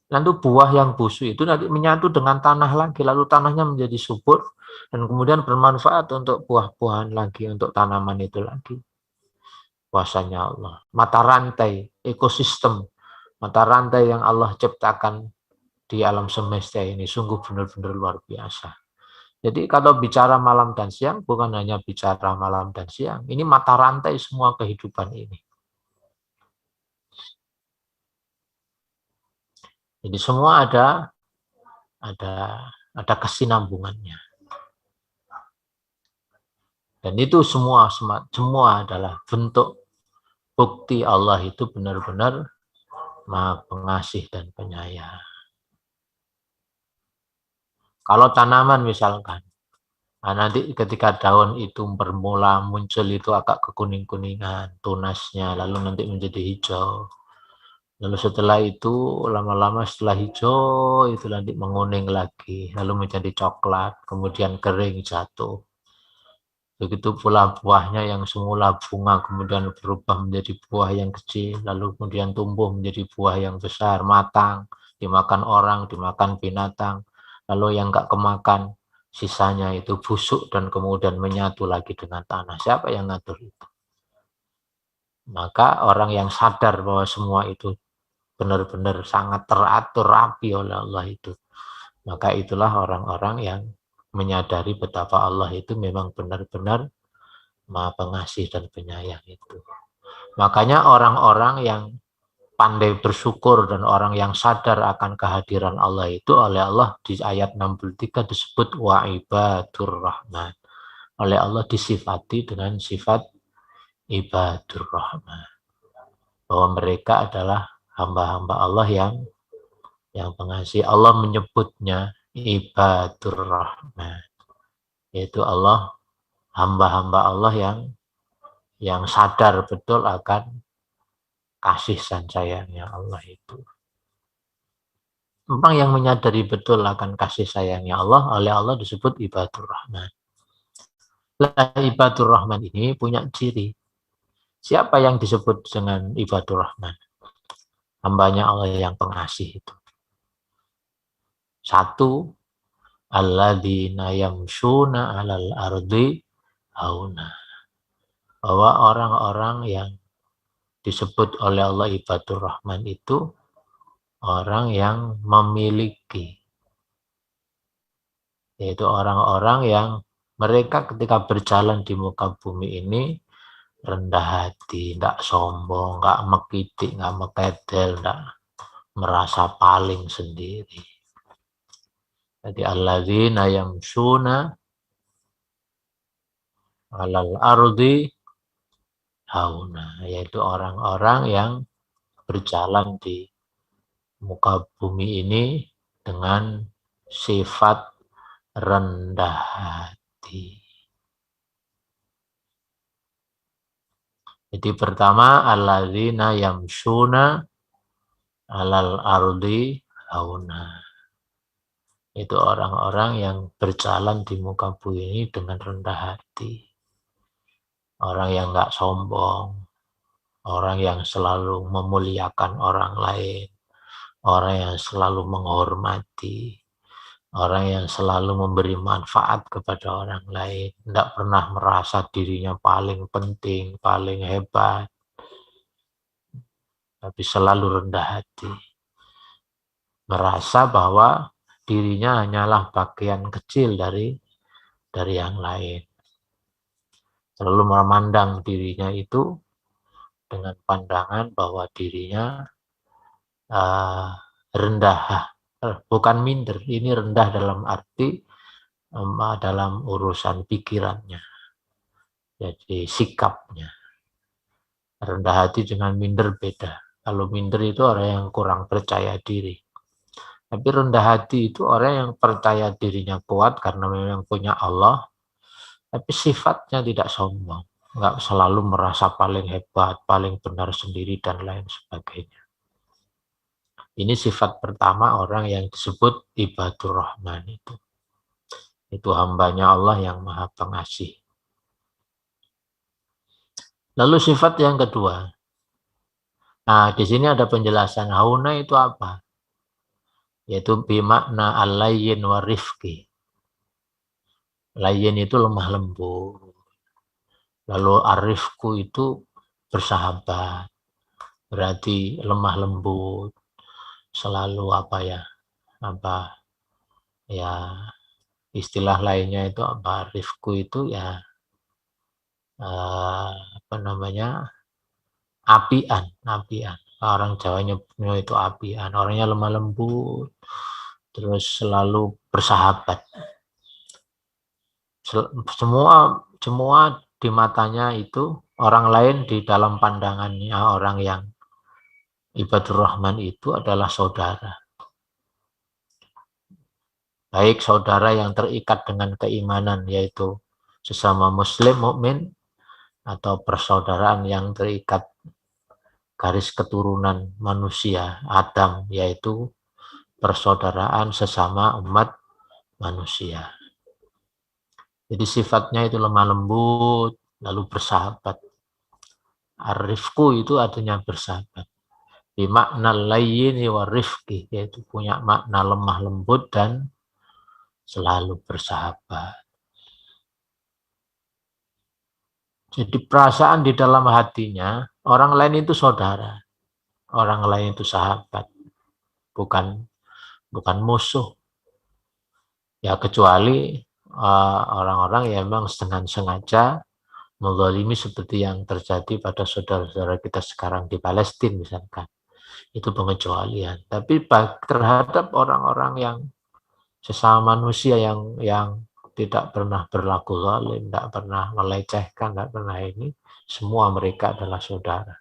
nanti buah yang busuk itu nanti menyatu dengan tanah lagi, lalu tanahnya menjadi subur dan kemudian bermanfaat untuk buah-buahan lagi, untuk tanaman itu lagi. Kuasanya Allah. Mata rantai, ekosistem, mata rantai yang Allah ciptakan di alam semesta ini sungguh benar-benar luar biasa. Jadi kalau bicara malam dan siang bukan hanya bicara malam dan siang, ini mata rantai semua kehidupan ini. Jadi semua ada ada kesinambungannya. Dan itu semua adalah bentuk bukti Allah itu benar-benar Maha Pengasih dan Penyayang. Kalau tanaman misalkan, nah nanti ketika daun itu bermula muncul itu agak kekuning-kuningan, tunasnya, lalu nanti menjadi hijau. Lalu setelah itu lama-lama setelah hijau itu nanti menguning lagi, lalu menjadi coklat, kemudian kering jatuh. Begitu pula buahnya yang semula bunga kemudian berubah menjadi buah yang kecil, lalu kemudian tumbuh menjadi buah yang besar, matang, dimakan orang, dimakan binatang. Lalu yang enggak kemakan, sisanya itu busuk dan kemudian menyatu lagi dengan tanah. Siapa yang ngatur itu? Maka orang yang sadar bahwa semua itu benar-benar sangat teratur rapi oleh Allah itu. Maka itulah orang-orang yang menyadari betapa Allah itu memang benar-benar Maha Pengasih dan Penyayang itu. Makanya orang-orang yang pandai bersyukur dan orang yang sadar akan kehadiran Allah itu oleh Allah di ayat 63 disebut wa ibadur rahman. Oleh Allah disifati dengan sifat ibadur rahman. Bahwa mereka adalah hamba-hamba Allah yang pengasih. Allah menyebutnya ibadur rahman. Yaitu Allah hamba-hamba Allah yang sadar betul akan kasih dan sayangnya Allah itu. Orang yang menyadari betul akan kasih sayangnya Allah, oleh Allah disebut ibadur rahman. Nah, ibadur rahman ini punya ciri. Siapa yang disebut dengan ibadur rahman? Hambanya Allah yang pengasih itu. Satu, alladzina yamshuna 'alal ardi hauna. Bahwa orang-orang yang disebut oleh Allah ibadur rahman itu orang yang memiliki, yaitu orang-orang yang mereka ketika berjalan di muka bumi ini rendah hati, tidak sombong, nggak mekitik, nggak mekedel, nggak merasa paling sendiri. Jadi alladzina yamshuna 'alal ardi hauna, yaitu orang-orang yang berjalan di muka bumi ini dengan sifat rendah hati. Jadi pertama alladzina yamshuna 'alal ardi hauna. Itu orang-orang yang berjalan di muka bumi ini dengan rendah hati. Orang yang enggak sombong, orang yang selalu memuliakan orang lain, orang yang selalu menghormati, orang yang selalu memberi manfaat kepada orang lain, tidak pernah merasa dirinya paling penting, paling hebat, tapi selalu rendah hati. Merasa bahwa dirinya hanyalah bagian kecil dari yang lain. Selalu memandang dirinya itu dengan pandangan bahwa dirinya rendah, bukan minder, ini rendah dalam arti dalam urusan pikirannya, jadi sikapnya. Rendah hati dengan minder beda. Kalau minder itu orang yang kurang percaya diri. Tapi rendah hati itu orang yang percaya dirinya kuat karena memang punya Allah, tapi sifatnya tidak sombong. Enggak selalu merasa paling hebat, paling benar sendiri, dan lain sebagainya. Ini sifat pertama orang yang disebut ibadur rahman itu. Itu hambanya Allah yang maha pengasih. Lalu sifat yang kedua. Nah, di sini ada penjelasan hauna itu apa? Yaitu bimakna al-layyin wa rifqi. Layyin itu lemah lembut. Lalu arifku itu bersahabat. Berarti lemah lembut. Selalu apa ya? Apa ya istilah lainnya itu apa? Rifku itu ya apa namanya? Apian. Orang Jawa nyebutnya itu apian. Orangnya lemah lembut. Terus selalu bersahabat. Semua di matanya itu orang lain, di dalam pandangannya orang yang ibadur rahman itu adalah saudara. Baik saudara yang terikat dengan keimanan yaitu sesama muslim mukmin, atau persaudaraan yang terikat garis keturunan manusia Adam yaitu persaudaraan sesama umat manusia. Jadi sifatnya itu lemah lembut, lalu bersahabat. Arifku itu artinya bersahabat. Bimakna layyini wa rifqi, yaitu punya makna lemah lembut dan selalu bersahabat. Jadi perasaan di dalam hatinya, orang lain itu saudara, orang lain itu sahabat, bukan musuh. Ya kecuali orang-orang yang memang dengan sengaja menzalimi seperti yang terjadi pada saudara-saudara kita sekarang di Palestina misalkan. Itu pengecualian. Tapi terhadap orang-orang yang sesama manusia yang tidak pernah berlaku zalim, tidak pernah melecehkan, tidak pernah ini, semua mereka adalah saudara.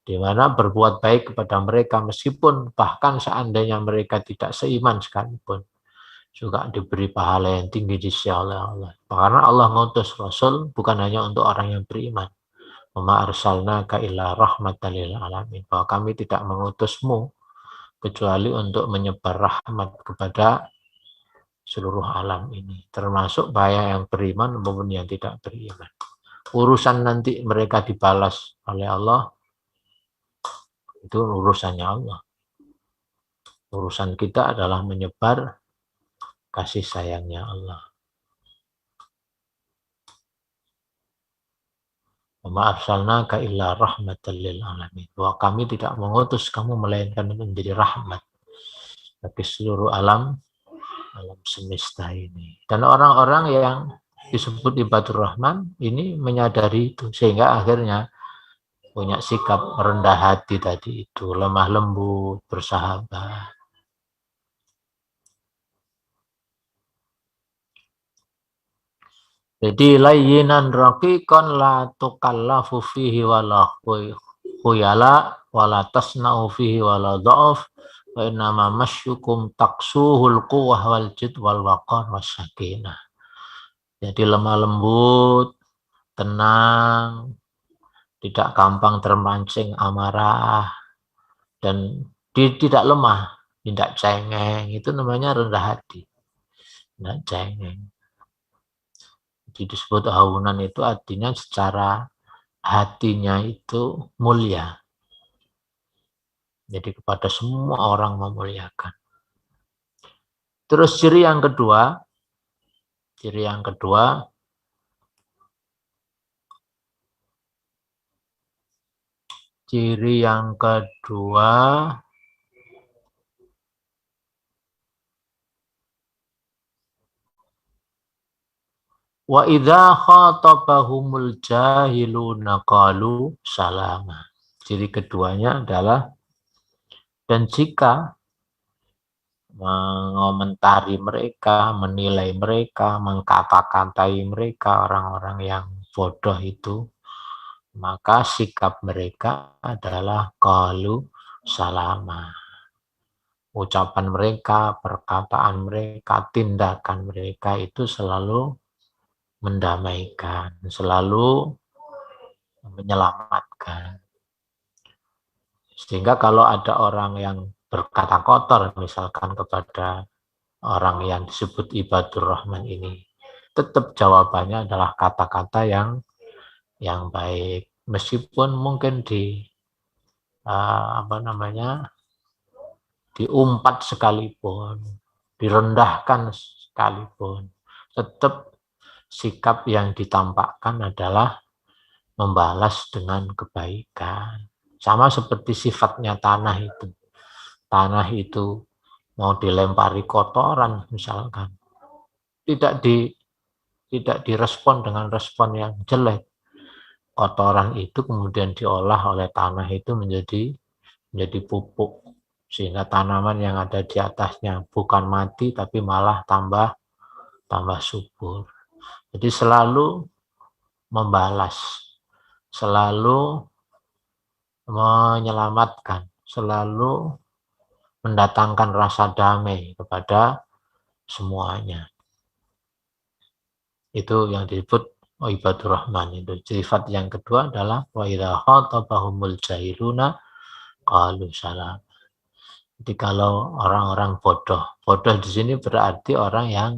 Di mana berbuat baik kepada mereka meskipun bahkan seandainya mereka tidak seiman sekalipun, juga diberi pahala yang tinggi di sisi Allah. Karena Allah mengutus Rasul bukan hanya untuk orang yang beriman. Wa ma arsalnaka illa rahmatan lil alamin. Bahwa kami tidak mengutusmu kecuali untuk menyebar rahmat kepada seluruh alam ini, termasuk baik yang beriman maupun yang tidak beriman. Urusan nanti mereka dibalas oleh Allah, itu urusannya Allah. Urusan kita adalah menyebar kasih sayangnya Allah. Wa ma arsalnaka illa rahmatan lil alamin. Bahwa kami tidak mengutus kamu melainkan menjadi rahmat bagi seluruh alam semesta ini. Dan orang-orang yang disebut ibadur rahman ini menyadari itu, sehingga akhirnya punya sikap rendah hati tadi itu, lemah lembut, bersahabat. Jadi layyinan raqiqan la tukallafu fihi wala khuyala wala tasna'u fihi wala dha'af wa innama masyukum taksuhul quwwah wal jid wal waqar wassakinah. Jadi lemah lembut, tenang, tidak gampang termancing amarah, dan tidak lemah, tidak cengeng, itu namanya rendah hati, tidak cengeng. Jadi disebut haunan itu artinya secara hatinya itu mulia. Jadi kepada semua orang memuliakan. Terus ciri yang kedua, ciri yang kedua wa idza khatabahumul jahiluna qalu salama. Ciri keduanya adalah dan jika mengomentari mereka, menilai mereka, mengkata-katai mereka, orang-orang yang bodoh itu, maka sikap mereka adalah qalu salama. Ucapan mereka, perkataan mereka, tindakan mereka itu selalu mendamaikan, selalu menyelamatkan. Sehingga kalau ada orang yang berkata kotor misalkan kepada orang yang disebut ibadur rahman ini, tetap jawabannya adalah kata-kata yang baik, meskipun mungkin diumpat sekalipun, direndahkan sekalipun, tetap sikap yang ditampakkan adalah membalas dengan kebaikan. Sama seperti sifatnya tanah itu. Tanah itu mau dilempari kotoran misalkan, tidak direspon dengan respon yang jelek. Kotoran itu kemudian diolah oleh tanah itu menjadi pupuk, sehingga tanaman yang ada di atasnya bukan mati tapi malah tambah subur. Jadi selalu membalas, selalu menyelamatkan, selalu mendatangkan rasa damai kepada semuanya. Itu yang disebut ibadur rahman itu. Sifat yang kedua adalah wa idza khatabahumul jahiluna qalu salam. Jadi kalau orang-orang bodoh di sini berarti orang yang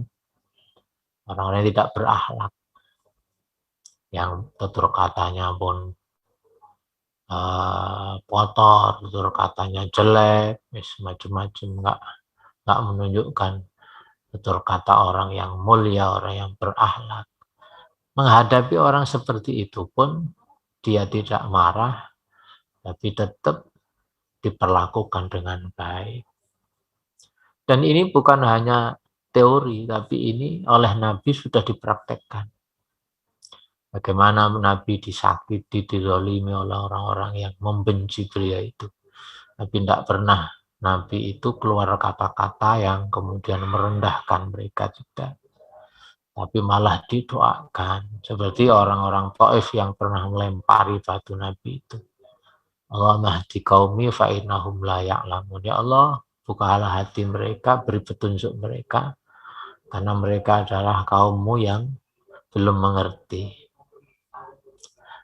tidak berakhlak, yang tutur katanya pun kotor, tutur katanya jelek, macam-macam, nggak menunjukkan tutur kata orang yang mulia, orang yang berakhlak. Menghadapi orang seperti itu pun dia tidak marah, tapi tetap diperlakukan dengan baik. Dan ini bukan hanya teori, tapi ini oleh Nabi sudah dipraktekkan. Bagaimana Nabi disakiti, dizalimi oleh orang-orang yang membenci beliau itu. Tapi tidak pernah Nabi itu keluar kata-kata yang kemudian merendahkan mereka, tidak. Tapi malah didoakan. Seperti orang-orang Taif yang pernah melempari batu Nabi itu. Allahumma hdi qaumi fa innahum la ya'lamun. Ya Allah, bukalah hati mereka, beri petunjuk mereka, karena mereka adalah kaummu yang belum mengerti.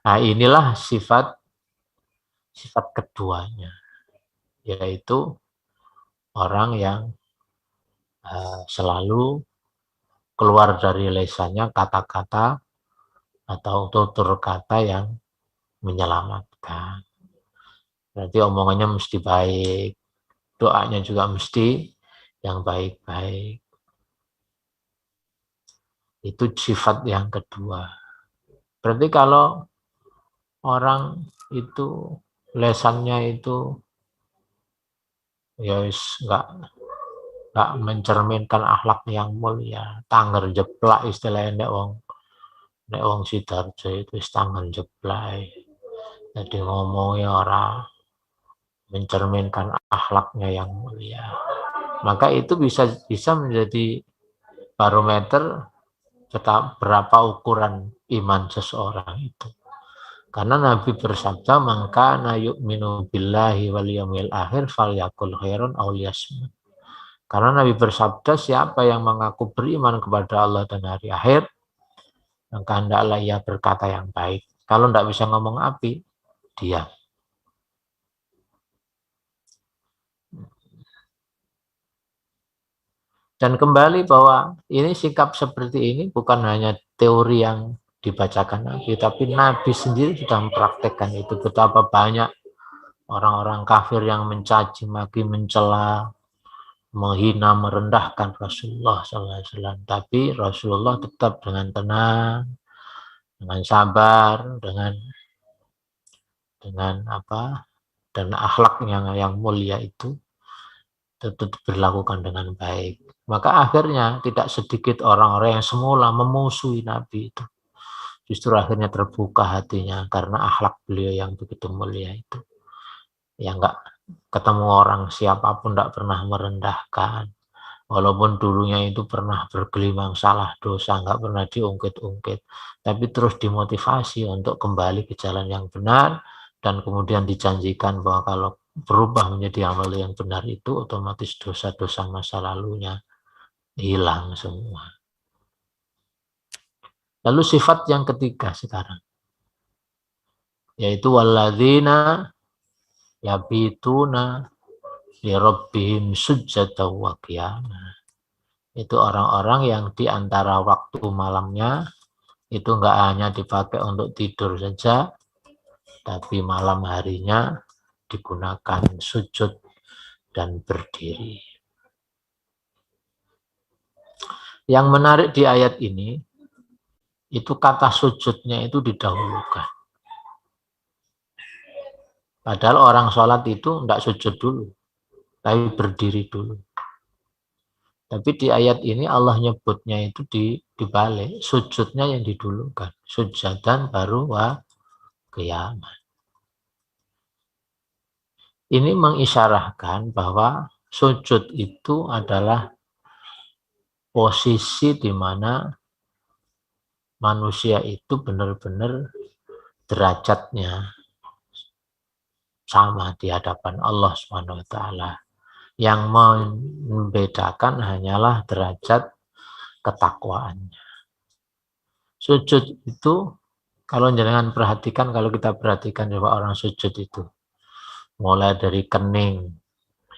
Nah, inilah sifat keduanya, yaitu orang yang selalu keluar dari lisannya kata-kata atau tutur kata yang menyelamatkan. Berarti omongannya mesti baik, doanya juga mesti yang baik-baik. Itu sifat yang kedua. Berarti kalau orang itu lesannya itu ya nggak mencerminkan akhlak yang mulia, tangger jeplak istilahnya nek wong Sidoarjo itu tangan jeplak. Jadi ngomongnya orang mencerminkan akhlaknya yang mulia. Maka itu bisa menjadi barometer berapa ukuran iman seseorang itu. Karena Nabi bersabda, "Man kana yu'minu billahi wal yawmil akhir falyakul khairan aw liyasmut." Karena Nabi bersabda, siapa yang mengaku beriman kepada Allah dan hari akhir, maka hendaklah ia berkata yang baik. Kalau tidak bisa ngomong api, diam. Dan kembali bahwa ini sikap seperti ini bukan hanya teori yang dibacakan Nabi, tapi Nabi sendiri sudah mempraktekkan itu. Betapa banyak orang-orang kafir yang mencaci maki, mencela, menghina, merendahkan Rasulullah SAW. Tapi Rasulullah tetap dengan tenang, dengan sabar, dengan dan akhlaknya yang mulia itu tetap diberlakukan dengan baik. Maka akhirnya tidak sedikit orang-orang yang semula memusuhi Nabi itu. Justru akhirnya terbuka hatinya karena akhlak beliau yang begitu mulia itu. Yang enggak ketemu orang siapapun tidak pernah merendahkan. Walaupun dulunya itu pernah bergelimang salah dosa, enggak pernah diungkit-ungkit. Tapi terus dimotivasi untuk kembali ke jalan yang benar. Dan kemudian dijanjikan bahwa kalau berubah menjadi amal yang benar itu, otomatis dosa-dosa masa lalunya hilang semua. Lalu sifat yang ketiga sekarang, yaitu walladzina yabituna li rabbihim sujjatan wa qiyamah. Itu orang-orang yang di antara waktu malamnya itu enggak hanya dipakai untuk tidur saja, tapi malam harinya digunakan sujud dan berdiri. Yang menarik di ayat ini, itu kata sujudnya itu didahulukan. Padahal orang sholat itu enggak sujud dulu, tapi berdiri dulu. Tapi di ayat ini Allah nyebutnya itu dibalik, sujudnya yang didulukan. Sujadan baru wa qiyamah. Ini mengisyarahkan bahwa sujud itu adalah posisi di mana manusia itu benar-benar derajatnya sama di hadapan Allah Subhanahu wa taala. Yang membedakan hanyalah derajat ketakwaannya. Sujud itu kalau jenengan perhatikan, kalau kita perhatikan bahwa orang sujud itu mulai dari kening,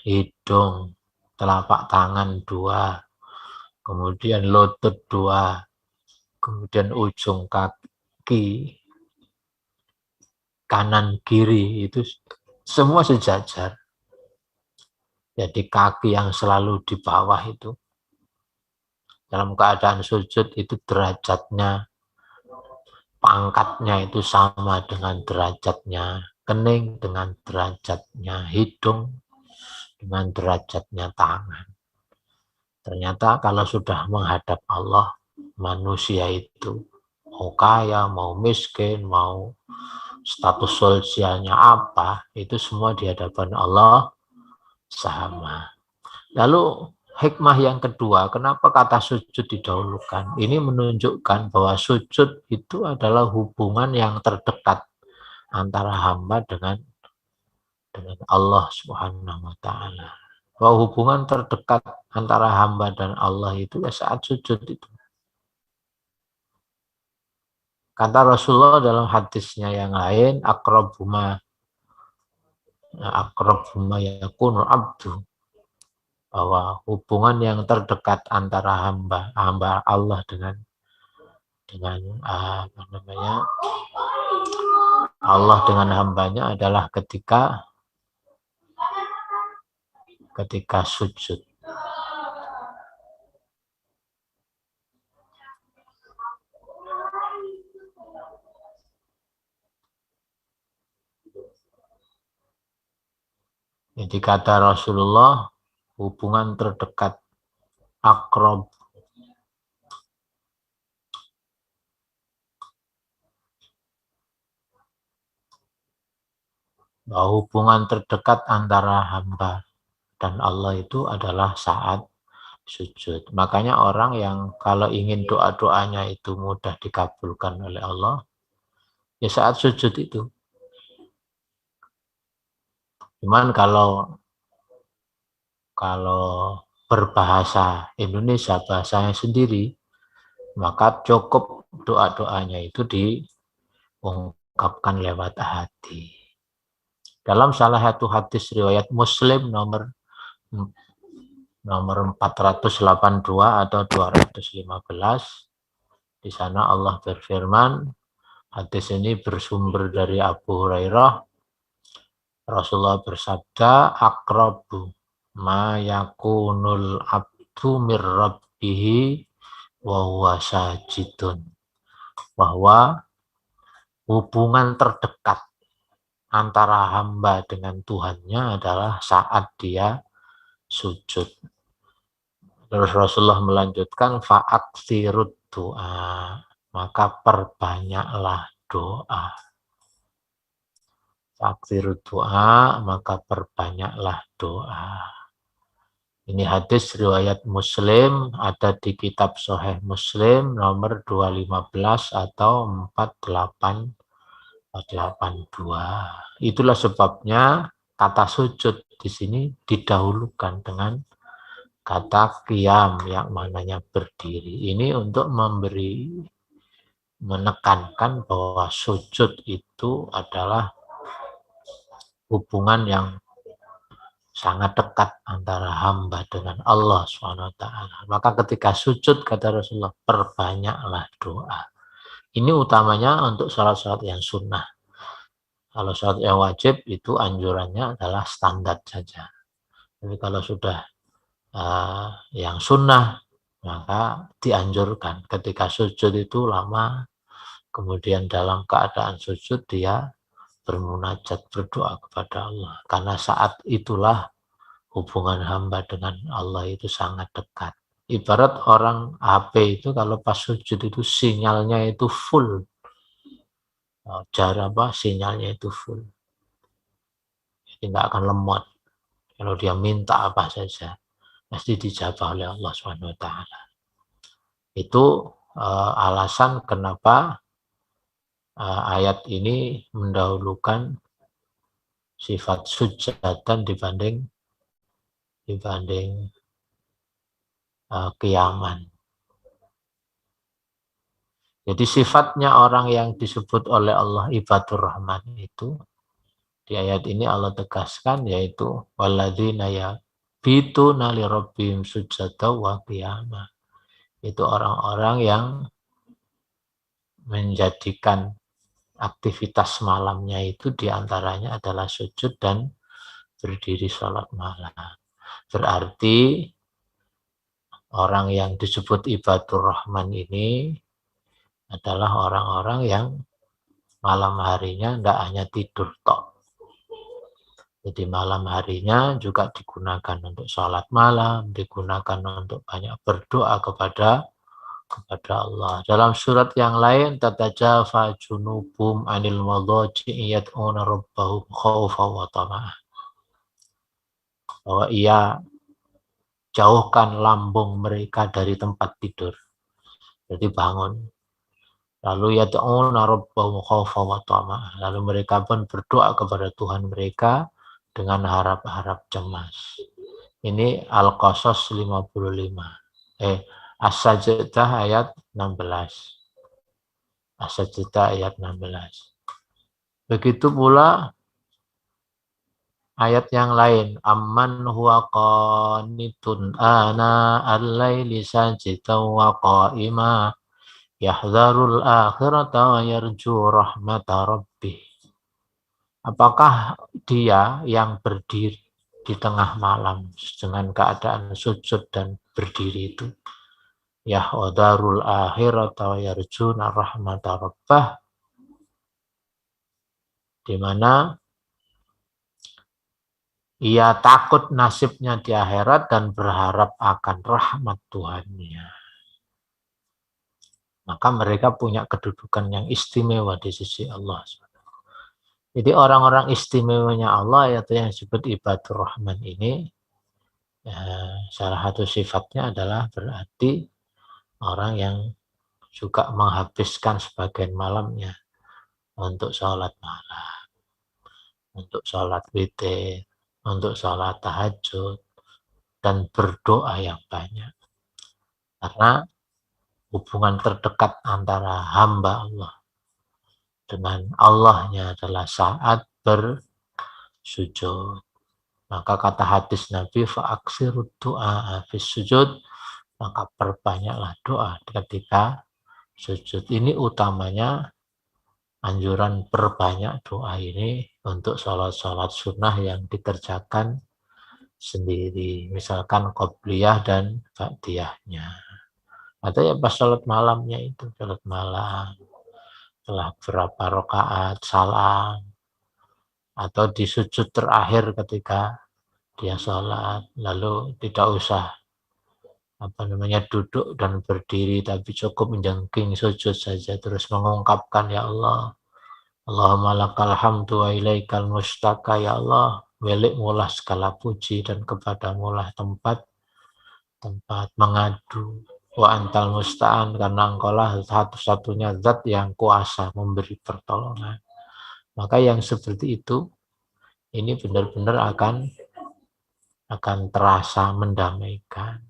hidung, telapak tangan 2, kemudian lutut 2, kemudian ujung kaki kanan kiri itu semua sejajar. Jadi kaki yang selalu di bawah itu dalam keadaan sujud itu derajatnya, pangkatnya itu sama dengan derajatnya kening, dengan derajatnya hidung, dengan derajatnya tangan. Ternyata kalau sudah menghadap Allah, manusia itu mau kaya, mau miskin, mau status sosialnya apa, itu semua di hadapan Allah sama. Lalu hikmah yang kedua, kenapa kata sujud didahulukan? Ini menunjukkan bahwa sujud itu adalah hubungan yang terdekat antara hamba dengan Allah Subhanahu wa taala. Bahwa hubungan terdekat antara hamba dan Allah itu ya saat sujud itu. Kata Rasulullah dalam hadisnya yang lain, akrabuma yakunu abdu, bahwa hubungan yang terdekat antara hamba Allah dengan apa namanya, Allah dengan hambanya adalah ketika sujud. Jadi kata Rasulullah, hubungan terdekat akrab bahwa hubungan terdekat antara hamba dan Allah itu adalah saat sujud. Makanya orang yang kalau ingin doa-doanya itu mudah dikabulkan oleh Allah, ya saat sujud itu. Cuman kalau berbahasa Indonesia, bahasanya sendiri, maka cukup doa-doanya itu diungkapkan lewat hati. Dalam salah satu hadis riwayat Muslim nomor 482 atau 215, di sana Allah berfirman, hadis ini bersumber dari Abu Hurairah, Rasulullah bersabda, akrabu ma yakunul abdu mir rabbihi wa huwa sajidun, bahwa hubungan terdekat antara hamba dengan Tuhannya adalah saat dia sujud. Terus Rasulullah melanjutkan, fa'aksirud doa, maka perbanyaklah doa. Fa'aksirud doa, maka perbanyaklah doa. Ini hadis riwayat Muslim, ada di kitab Sahih Muslim nomor 215 atau 4882. Itulah sebabnya kata sujud di sini didahulukan dengan kata qiyam yang maknanya berdiri. Ini untuk menekankan bahwa sujud itu adalah hubungan yang sangat dekat antara hamba dengan Allah SWT. Maka ketika sujud, kata Rasulullah, perbanyaklah doa. Ini utamanya untuk sholat-sholat yang sunnah. Kalau sholat yang wajib itu anjurannya adalah standar saja. Tapi kalau sudah yang sunnah, maka dianjurkan ketika sujud itu lama, kemudian dalam keadaan sujud dia bermunajat, berdoa kepada Allah. Karena saat itulah hubungan hamba dengan Allah itu sangat dekat. Ibarat orang HP itu kalau pas sujud itu sinyalnya itu full. Sinyalnya itu full. Jadi nggak akan lemot. Kalau dia minta apa saja, pasti dijabah oleh Allah SWT. Itu alasan kenapa ayat ini mendahulukan sifat sujatan dibanding kiaman. Jadi sifatnya orang yang disebut oleh Allah ibadur rahman itu di ayat ini Allah tegaskan, yaitu walladzina yabituna li rabbihim sujada wa qiyama. Itu orang-orang yang menjadikan aktivitas malamnya itu diantaranya adalah sujud dan berdiri sholat malam. Berarti orang yang disebut ibadur rahman ini adalah orang-orang yang malam harinya tidak hanya tidur tok. Jadi malam harinya juga digunakan untuk sholat malam, digunakan untuk banyak berdoa kepada Allah. Dalam surat yang lain, tatajafa junubum anil madhaji'i yad'una rabbahum khawfa wa tama'ah. Bahwa ia jauhkan lambung mereka dari tempat tidur. Jadi bangun. Lalu yad'una rabbahum khawfa wa tama'ah. Lalu mereka pun berdoa kepada Tuhan mereka dengan harap-harap cemas. Ini Al-Qasas 55. As-Sajdah ayat 16. As-Sajdah ayat 16. Begitu pula ayat yang lain, amman huwa qanitun ana al-laili sajidan wa qa'ima yahdharul akhirata wa yarju rahmata rabbih. Apakah dia yang berdiri di tengah malam dengan keadaan sujud dan berdiri itu, yahdharul akhirata wa yarjuna rahmata rabbah, di mana ia takut nasibnya di akhirat dan berharap akan rahmat Tuhannya. Maka mereka punya kedudukan yang istimewa di sisi Allah. Jadi orang-orang istimewanya Allah, yaitu yang disebut ibadur rahman ini, salah satu sifatnya adalah berarti orang yang juga menghabiskan sebagian malamnya untuk sholat malam, untuk sholat witir, untuk sholat tahajud, dan berdoa yang banyak. Karena hubungan terdekat antara hamba Allah dengan Allahnya adalah saat bersujud. Maka kata hadis Nabi, fa'aksirud du'a habis sujud, maka perbanyaklah doa ketika sujud. Ini utamanya anjuran perbanyak doa ini untuk sholat-sholat sunnah yang dikerjakan sendiri. Misalkan qobliyah dan ba'diyahnya. Atau ya pas sholat malamnya itu, sholat malam, setelah berapa rakaat, salam, atau di sujud terakhir ketika dia sholat, lalu tidak usah duduk dan berdiri, tapi cukup menjengking sujud saja, terus mengungkapkan, ya Allah, Allahumma lakal hamdu wa ilaikal mustaka, ya Allah, milikmulah segala puji dan kepadamulah tempat mengadu, wa antal musta'an, karena engkaulah satu-satunya zat yang kuasa memberi pertolongan. Maka yang seperti itu ini benar-benar akan terasa mendamaikan.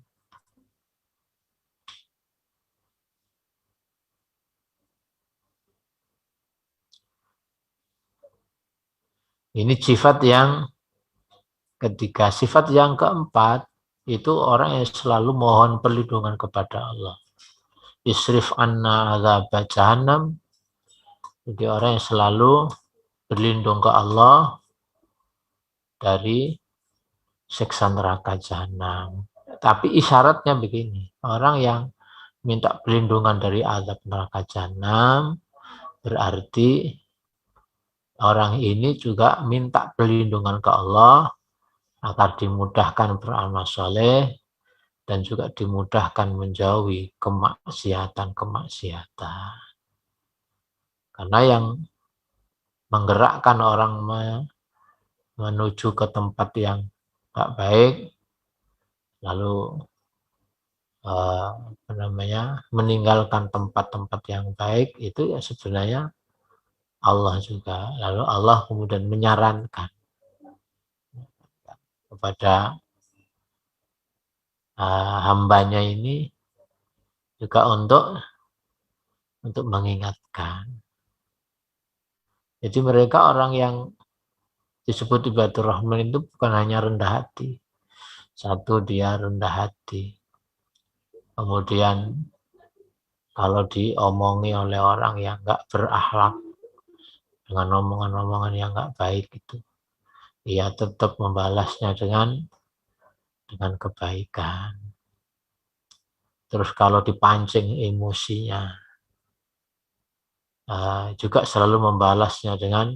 Ini sifat yang ketiga, sifat yang keempat itu orang yang selalu mohon perlindungan kepada Allah. Isrif anna adzab jahannam. Jadi orang yang selalu berlindung ke Allah dari siksa neraka jahanam. Tapi isyaratnya begini, orang yang minta perlindungan dari azab neraka jahanam berarti orang ini juga minta perlindungan ke Allah agar dimudahkan beramal soleh dan juga dimudahkan menjauhi kemaksiatan-kemaksiatan. Karena yang menggerakkan orang menuju ke tempat yang tak baik, lalu meninggalkan tempat-tempat yang baik, itu ya sebenarnya Allah juga. Lalu Allah kemudian menyarankan kepada hambanya ini juga untuk mengingatkan. Jadi mereka orang yang disebut ibadur rahman itu bukan hanya rendah hati. Satu, dia rendah hati. Kemudian kalau diomongi oleh orang yang nggak berakhlak dengan omongan-omongan yang nggak baik itu, ia tetap membalasnya dengan kebaikan. Terus kalau dipancing emosinya, juga selalu membalasnya dengan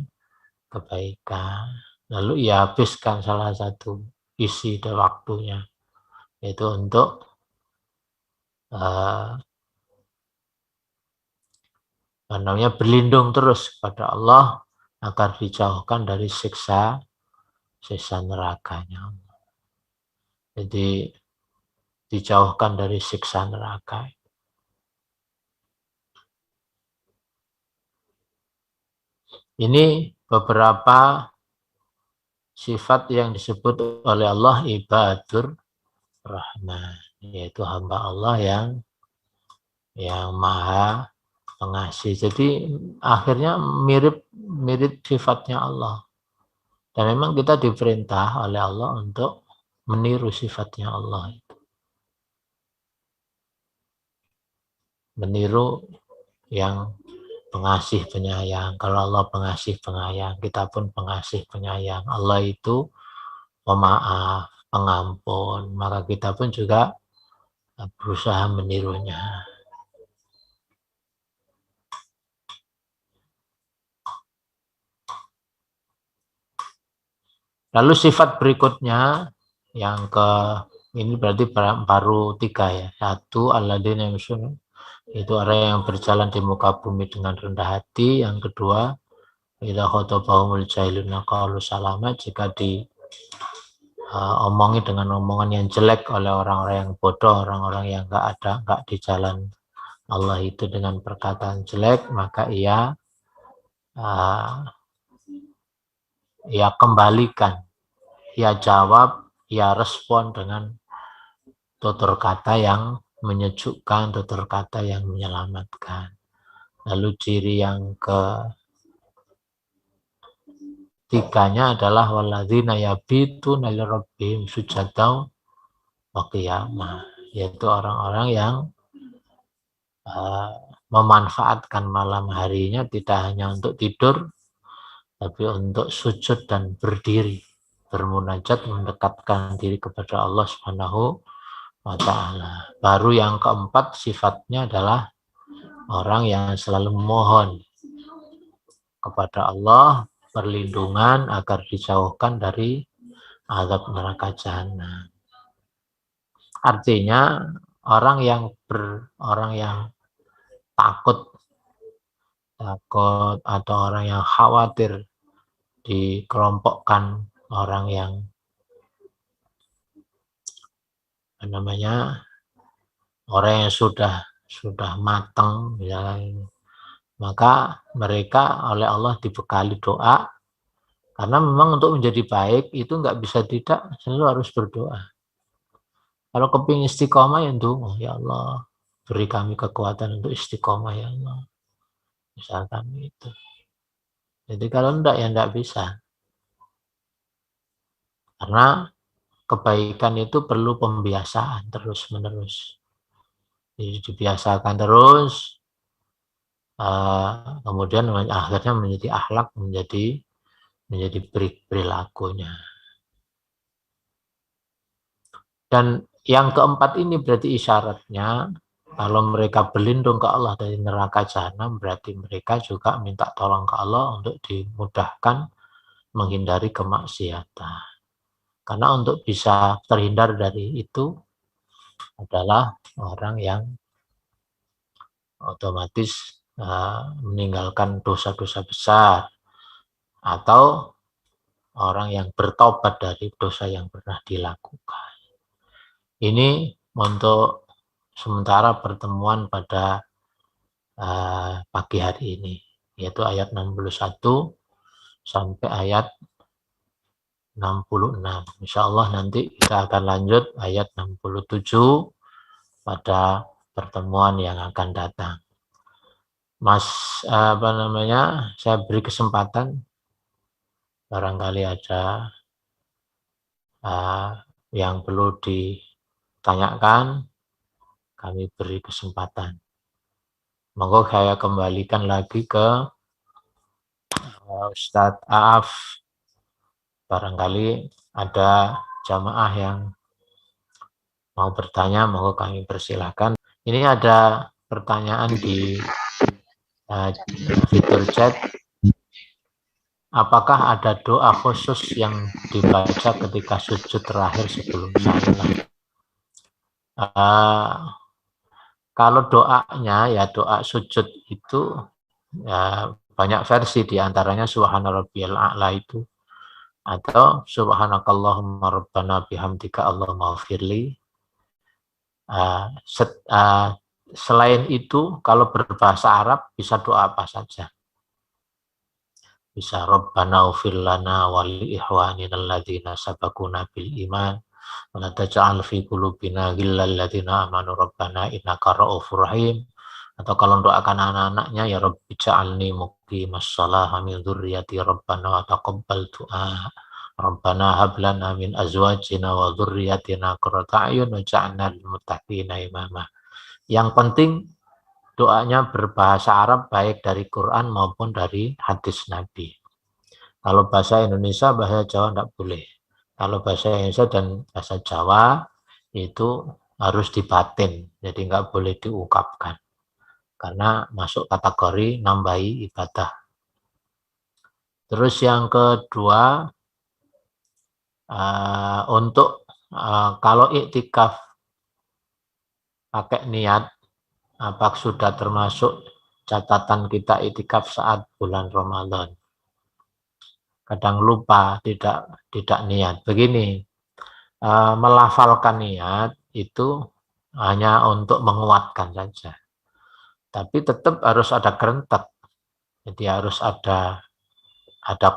kebaikan. Lalu ia habiskan salah satu isi dari waktunya, yaitu untuk berlindung terus kepada Allah agar dijauhkan dari siksa nerakanya. Jadi dijauhkan dari siksa neraka. Ini beberapa sifat yang disebut oleh Allah ibadur rahman, yaitu hamba Allah yang maha pengasih. Jadi akhirnya mirip sifatnya Allah. Dan memang kita diperintah oleh Allah untuk meniru sifatnya Allah. Meniru yang pengasih penyayang. Kalau Allah pengasih penyayang, kita pun pengasih penyayang. Allah itu pemaaf, pengampun, maka kita pun juga berusaha menirunya. Lalu sifat berikutnya yang ini berarti baru 3 ya. 1, alladzina yamshuna, itu orang yang berjalan di muka bumi dengan rendah hati. Yang kedua, idza khatabahumul jahiluna qalu salama, jika omongi dengan omongan yang jelek oleh orang-orang yang bodoh, orang-orang yang enggak di jalan Allah itu dengan perkataan jelek, maka ia kembalikan, ia jawab, ia respon dengan tutur kata yang menyejukkan, tutur kata yang menyelamatkan. Lalu ciri yang ketiganya adalah walladzina yabituna lirabbihim sujadaw wa qiyamah, yaitu orang-orang yang memanfaatkan malam harinya tidak hanya untuk tidur, tapi untuk sujud dan berdiri, bermunajat, mendekatkan diri kepada Allah Subhanahu wa ta'ala. Baru yang keempat sifatnya adalah orang yang selalu memohon kepada Allah perlindungan agar dijauhkan dari azab neraka jahanam. Artinya orang yang takut atau orang yang khawatir dikelompokkan orang yang orang yang sudah matang, maka mereka oleh Allah dibekali doa, karena memang untuk menjadi baik itu nggak bisa tidak, selalu harus berdoa. Kalau kepingin istiqomah ya ndonga, ya Allah beri kami kekuatan untuk istiqomah ya Allah, misalkan itu. Jadi kalau enggak ya enggak bisa. Karena kebaikan itu perlu pembiasaan terus-menerus. Jadi dibiasakan terus, kemudian akhirnya menjadi akhlak, menjadi perilakunya. Dan yang keempat ini berarti isyaratnya, kalau mereka berlindung ke Allah dari neraka jahanam, berarti mereka juga minta tolong ke Allah untuk dimudahkan menghindari kemaksiatan. Karena untuk bisa terhindar dari itu adalah orang yang otomatis meninggalkan dosa-dosa besar, atau orang yang bertobat dari dosa yang pernah dilakukan. Ini untuk sementara pertemuan pada pagi hari ini, yaitu ayat 61 sampai ayat 66. Insya Allah nanti kita akan lanjut ayat 67 pada pertemuan yang akan datang. Mas, saya beri kesempatan, barangkali ada yang perlu ditanyakan, kami beri kesempatan. Monggo saya kembalikan lagi ke Ustadz Aaf. Barangkali ada jamaah yang mau bertanya, monggo kami persilahkan. Ini ada pertanyaan di fitur chat. Apakah ada doa khusus yang dibaca ketika sujud terakhir sebelum salam? Kalau doanya, ya doa sujud itu ya, banyak versi, diantaranya subhana rabbiyal a'la itu, atau subhanakallahumma rabbana bihamdika allahumma ghafirli. Selain itu, kalau berbahasa Arab bisa doa apa saja. Bisa Rabbana ufir lana wa li ikhwanina alladzina sabaquna bil iman wa la taj'al fi qulubina ghillal ladzina amanu rabbana innaka ra'ufur rahim. Atau kalau doakan anak-anaknya, ya Rabbi ja'alni muqimas shalah min dzurriyyati rabbana wa taqabbal du'a. Rabbana hab lana min azwajina wa dzurriyyatina qurrata a'yun waj'alna lil muttaqina imama. Yang penting doanya berbahasa Arab, baik dari Quran maupun dari hadis Nabi. Kalau bahasa Indonesia, bahasa Jawa tidak boleh. Kalau bahasa Indonesia dan bahasa Jawa itu harus dibatin, jadi nggak boleh diungkapkan. Karena masuk kategori nambahi ibadah. Terus yang kedua, untuk kalau iktikaf pakai niat, apakah sudah termasuk catatan kita iktikaf saat bulan Ramadan? Kadang lupa, tidak niat. Begini, melafalkan niat itu hanya untuk menguatkan saja. Tapi tetap harus ada kerentek. Jadi harus ada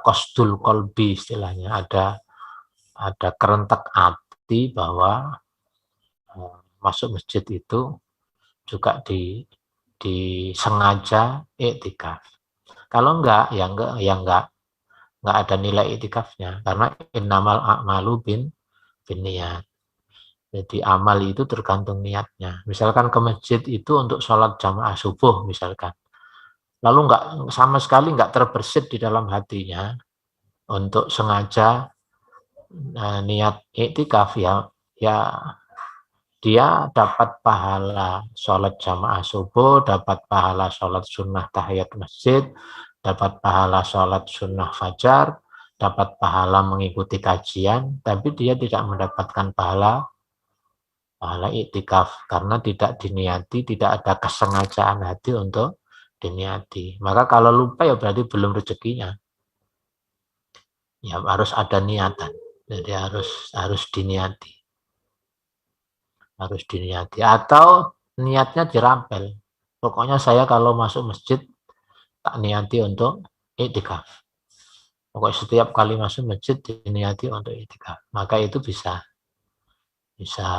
qasdul qalbi istilahnya, ada kerentek hati bahwa masuk masjid itu juga disengaja iktikaf. Kalau enggak, enggak ada nilai iktikafnya, karena innamal a'malu binniyat. Jadi amal itu tergantung niatnya. Misalkan ke masjid itu untuk sholat jamaah subuh misalkan, lalu enggak sama sekali enggak terbersit di dalam hatinya untuk sengaja niat iktikaf, ya dia dapat pahala sholat jamaah subuh, dapat pahala sholat sunnah tahiyat masjid, dapat pahala sholat sunnah fajar, dapat pahala mengikuti kajian, tapi dia tidak mendapatkan pahala iktikaf karena tidak diniati, tidak ada kesengajaan hati untuk diniati. Maka kalau lupa ya berarti belum rezekinya. Ya harus ada niatan. Jadi harus diniati. Harus diniati, atau niatnya dirampel. Pokoknya saya kalau masuk masjid tak niati untuk iktikaf. Pokoknya setiap kali masuk masjid diniati untuk iktikaf. Maka itu bisa bisa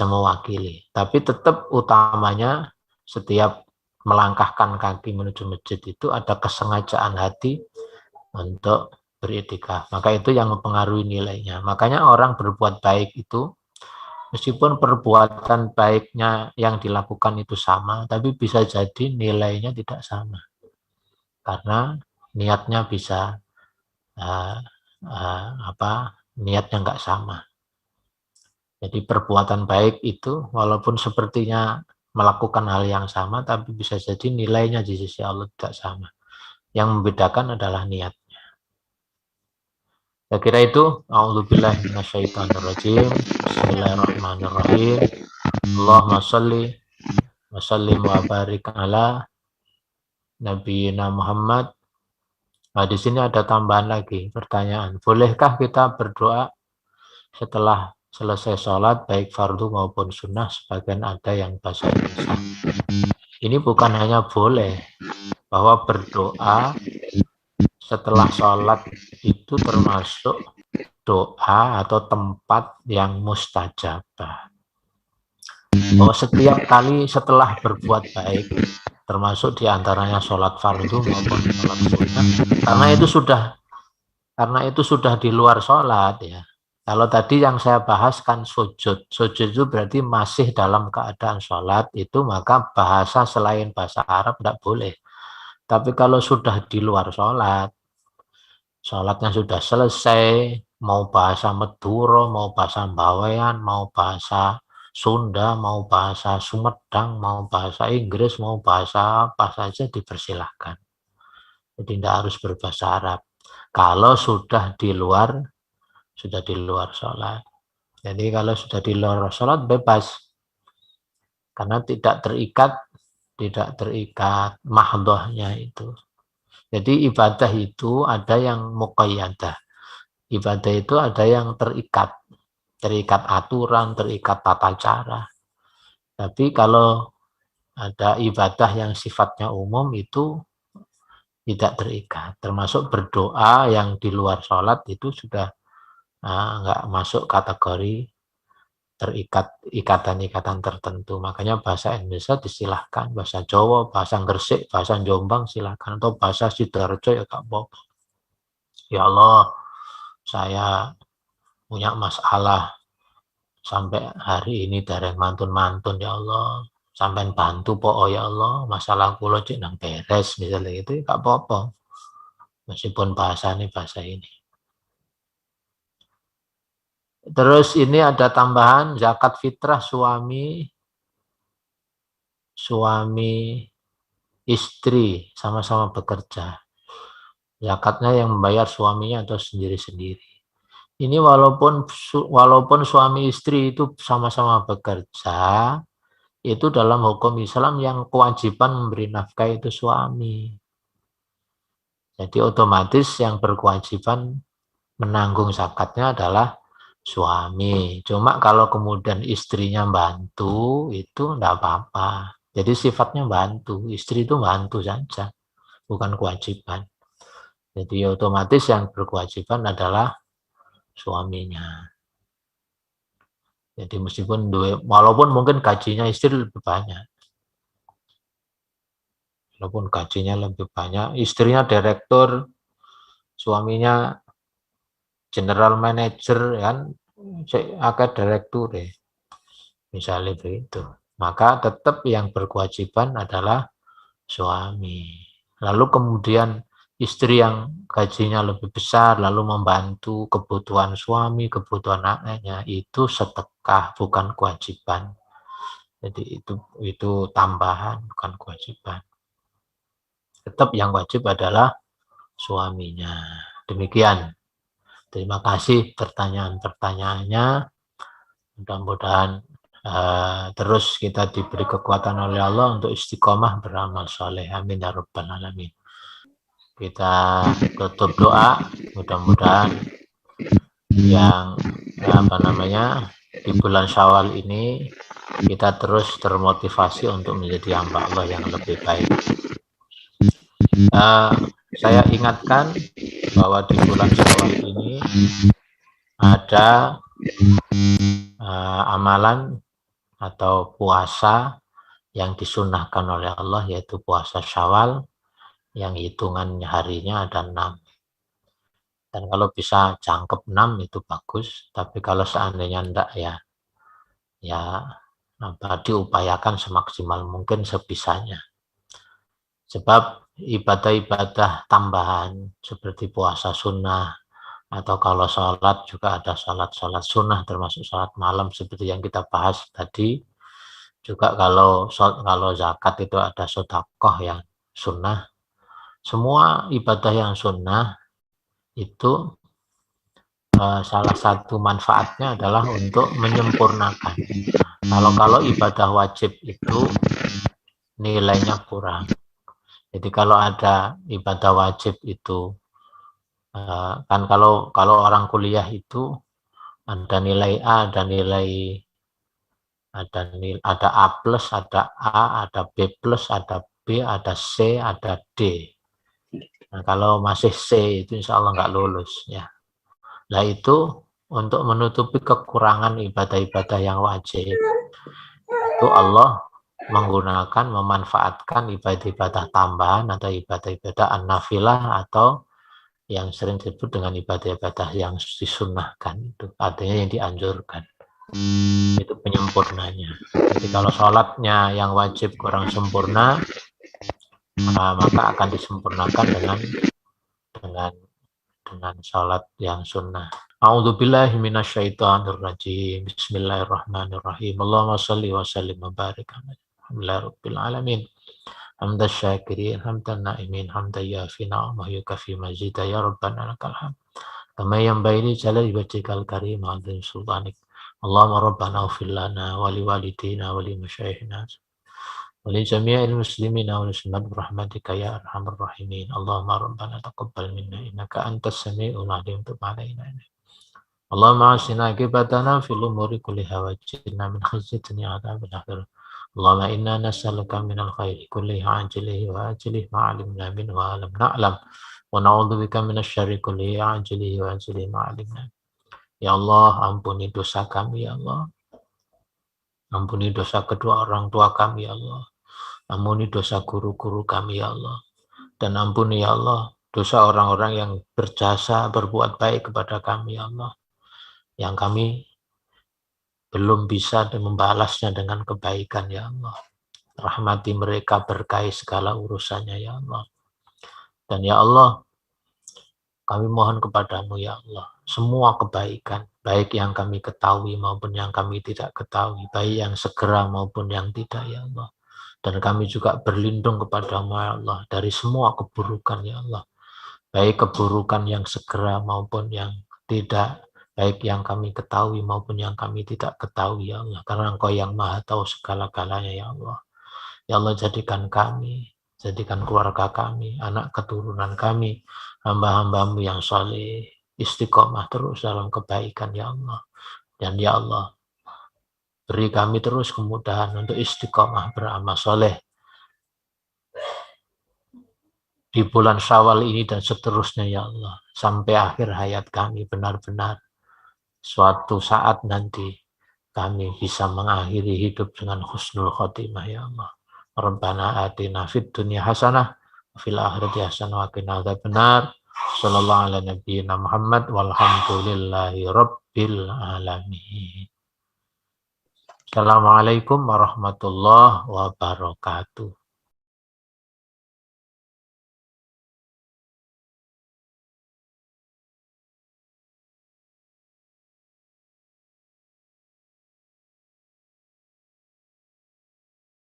mewakili. Tapi tetap utamanya setiap melangkahkan kaki menuju masjid itu ada kesengajaan hati untuk beriktikaf. Maka itu yang mempengaruhi nilainya. Makanya orang berbuat baik itu, meskipun perbuatan baiknya yang dilakukan itu sama, tapi bisa jadi nilainya tidak sama. Karena niatnya bisa niatnya nggak sama. Jadi perbuatan baik itu walaupun sepertinya melakukan hal yang sama, tapi bisa jadi nilainya di sisi Allah tidak sama. Yang membedakan adalah niat. Saya kira itu. A'udzubillahi minasyaitonirrajim. Bismillahirrahmanirrahim. Allahumma sholli wa sallim wa barik ala nabiyina Muhammad. Nah, di sini ada tambahan lagi pertanyaan. Bolehkah kita berdoa setelah selesai sholat, baik fardu maupun sunnah? Sebagian ada yang bahasa Indonesia. Ini bukan hanya boleh, bahwa berdoa setelah sholat itu termasuk doa atau tempat yang mustajabah. Bahwa setiap kali setelah berbuat baik, termasuk diantaranya sholat fardu maupun sholat sunnah, karena itu sudah di luar sholat ya. Kalau tadi yang saya bahas kan sujud itu berarti masih dalam keadaan sholat, itu maka bahasa selain bahasa Arab tidak boleh. Tapi kalau sudah di luar sholat, sholatnya sudah selesai, mau bahasa Madura, mau bahasa Bawean, mau bahasa Sunda, mau bahasa Sumedang, mau bahasa Inggris, mau bahasa apa saja dipersilahkan. Jadi tidak harus berbahasa Arab. Kalau sudah di luar sholat. Jadi kalau sudah di luar sholat bebas, karena tidak terikat mahdhahnya itu. Jadi ibadah itu ada yang muqayyadah. Ibadah itu ada yang terikat aturan, terikat tata cara. Tapi kalau ada ibadah yang sifatnya umum itu tidak terikat. Termasuk berdoa yang di luar sholat itu sudah nggak masuk kategori terikat ikatan-ikatan tertentu. Makanya bahasa Indonesia disilahkan, bahasa Jawa, bahasa Gresik, bahasa Jombang silahkan, atau bahasa Sidoarjo ya gak apa-apa. Ya Allah, saya punya masalah sampai hari ini dari mantun-mantun ya Allah, sampai bantu po ya Allah, masalah kula cek nang beres misalnya itu gak apa-apa. Meskipun bahasa ini. Terus ini ada tambahan zakat fitrah suami istri sama-sama bekerja. Zakatnya yang membayar suaminya atau sendiri-sendiri. Ini walaupun suami istri itu sama-sama bekerja, itu dalam hukum Islam yang kewajiban memberi nafkah itu suami. Jadi otomatis yang berkewajiban menanggung zakatnya adalah suami. Cuma kalau kemudian istrinya bantu, itu enggak apa-apa. Jadi sifatnya bantu, istri itu bantu saja, bukan kewajiban. Jadi otomatis yang berkewajiban adalah suaminya. Jadi meskipun walaupun mungkin gajinya istri lebih banyak. Walaupun gajinya lebih banyak, istrinya direktur, suaminya general manager kan, agak direktur deh. Misalnya begitu. Maka tetap yang berkewajiban adalah suami. Lalu kemudian istri yang gajinya lebih besar lalu membantu kebutuhan suami, kebutuhan anaknya, itu sedekah, bukan kewajiban. Jadi itu tambahan, bukan kewajiban. Tetap yang wajib adalah suaminya. Demikian. Terima kasih pertanyaan-pertanyaannya. Mudah-mudahan terus kita diberi kekuatan oleh Allah untuk istiqomah beramal soleh. Amin ya rabbal alamin. Kita tutup doa, mudah-mudahan yang di bulan Syawal ini kita terus termotivasi untuk menjadi hamba Allah yang lebih baik. Saya ingatkan bahwa di bulan Syawal ini ada amalan atau puasa yang disunahkan oleh Allah, yaitu puasa Syawal yang hitungan harinya ada 6. Dan kalau bisa jangkep 6 itu bagus, tapi kalau seandainya enggak ya diupayakan semaksimal mungkin sebisanya. Sebab ibadah-ibadah tambahan seperti puasa sunnah, atau kalau sholat juga ada sholat-sholat sunnah termasuk sholat malam seperti yang kita bahas tadi. Juga kalau zakat itu ada sedekah yang sunnah. Semua ibadah yang sunnah itu salah satu manfaatnya adalah untuk menyempurnakan. Kalau ibadah wajib itu nilainya kurang. Jadi kalau ada ibadah wajib itu kan kalau orang kuliah itu ada nilai A, ada A plus, ada A, ada B plus, ada B, ada C, ada D. Nah, kalau masih C itu insya Allah nggak lulus ya. Nah itu untuk menutupi kekurangan ibadah-ibadah yang wajib itu Allah memanfaatkan ibadah-ibadah tambahan atau ibadah-ibadah an-nafilah atau yang sering disebut dengan ibadah-ibadah yang disunnahkan, itu artinya yang dianjurkan, itu penyempurnanya. Jadi kalau sholatnya yang wajib kurang sempurna, maka akan disempurnakan dengan sholat yang sunnah. A'udzubillahi minasyaitonirrajim. Bismillahirrahmanirrahim. Allahumma shalli wa sallim wa barik alhamdulillahi rabbil alamin. Hamdan syakirin, hamdan na'imin, hamdan yafina wa yukafi mazida ya rabbana lakal hamd. Kama yanbaghi li jalali wajhikal karim wa 'azimi sultanik. Allahumma rabbana ighfir lana wa liwalidina wa li masyayikhina wa li jami'il muslimina wal muslimat birahmatika ya arhamar rahimin. Allahumma rabbana taqabbal minna innaka antas sami'ul 'alim, tub 'alaina. Allahumma asina aqibatana fil umuri kulliha wa ajirna min khizyi dunya 'adzabil akhirah. Allahumma inna nas'aluka minal khairi kullihi ajilihi wa ajilihi ma 'alimna minhu wa lam na'lam wa na'udzubika minasy syarri kullihi ajilihi wa ajilihi ma 'alimna. Ya Allah, ampuni dosa kami ya Allah. Ampuni dosa kedua orang tua kami ya Allah. Ampuni dosa guru-guru kami ya Allah. Dan ampuni ya Allah dosa orang-orang yang berjasa berbuat baik kepada kami ya Allah, yang kami belum bisa membalasnya dengan kebaikan ya Allah. Rahmati mereka, berkahi segala urusannya ya Allah. Dan ya Allah, kami mohon kepadamu ya Allah, semua kebaikan, baik yang kami ketahui maupun yang kami tidak ketahui, baik yang segera maupun yang tidak ya Allah. Dan kami juga berlindung kepadamu ya Allah dari semua keburukan ya Allah, baik keburukan yang segera maupun yang tidak, baik yang kami ketahui maupun yang kami tidak ketahui ya Allah, karena Engkau yang maha tahu segala-galanya ya Allah. Ya Allah, jadikan kami, jadikan keluarga kami, anak keturunan kami, hamba-hambamu yang saleh, istiqomah terus dalam kebaikan ya Allah. Dan ya Allah, beri kami terus kemudahan untuk istiqomah beramal soleh di bulan Syawal ini dan seterusnya ya Allah, sampai akhir hayat kami. Benar-benar suatu saat nanti kami bisa mengakhiri hidup dengan husnul khotimah ya Allah. Rabbana atina fid dunya hasanah wa fil akhirati hasanah wa qina adzabannar. Sallallahu ala nabiyyina Muhammad walhamdulillahi rabbil alamin. Assalamualaikum warahmatullahi wabarakatuh.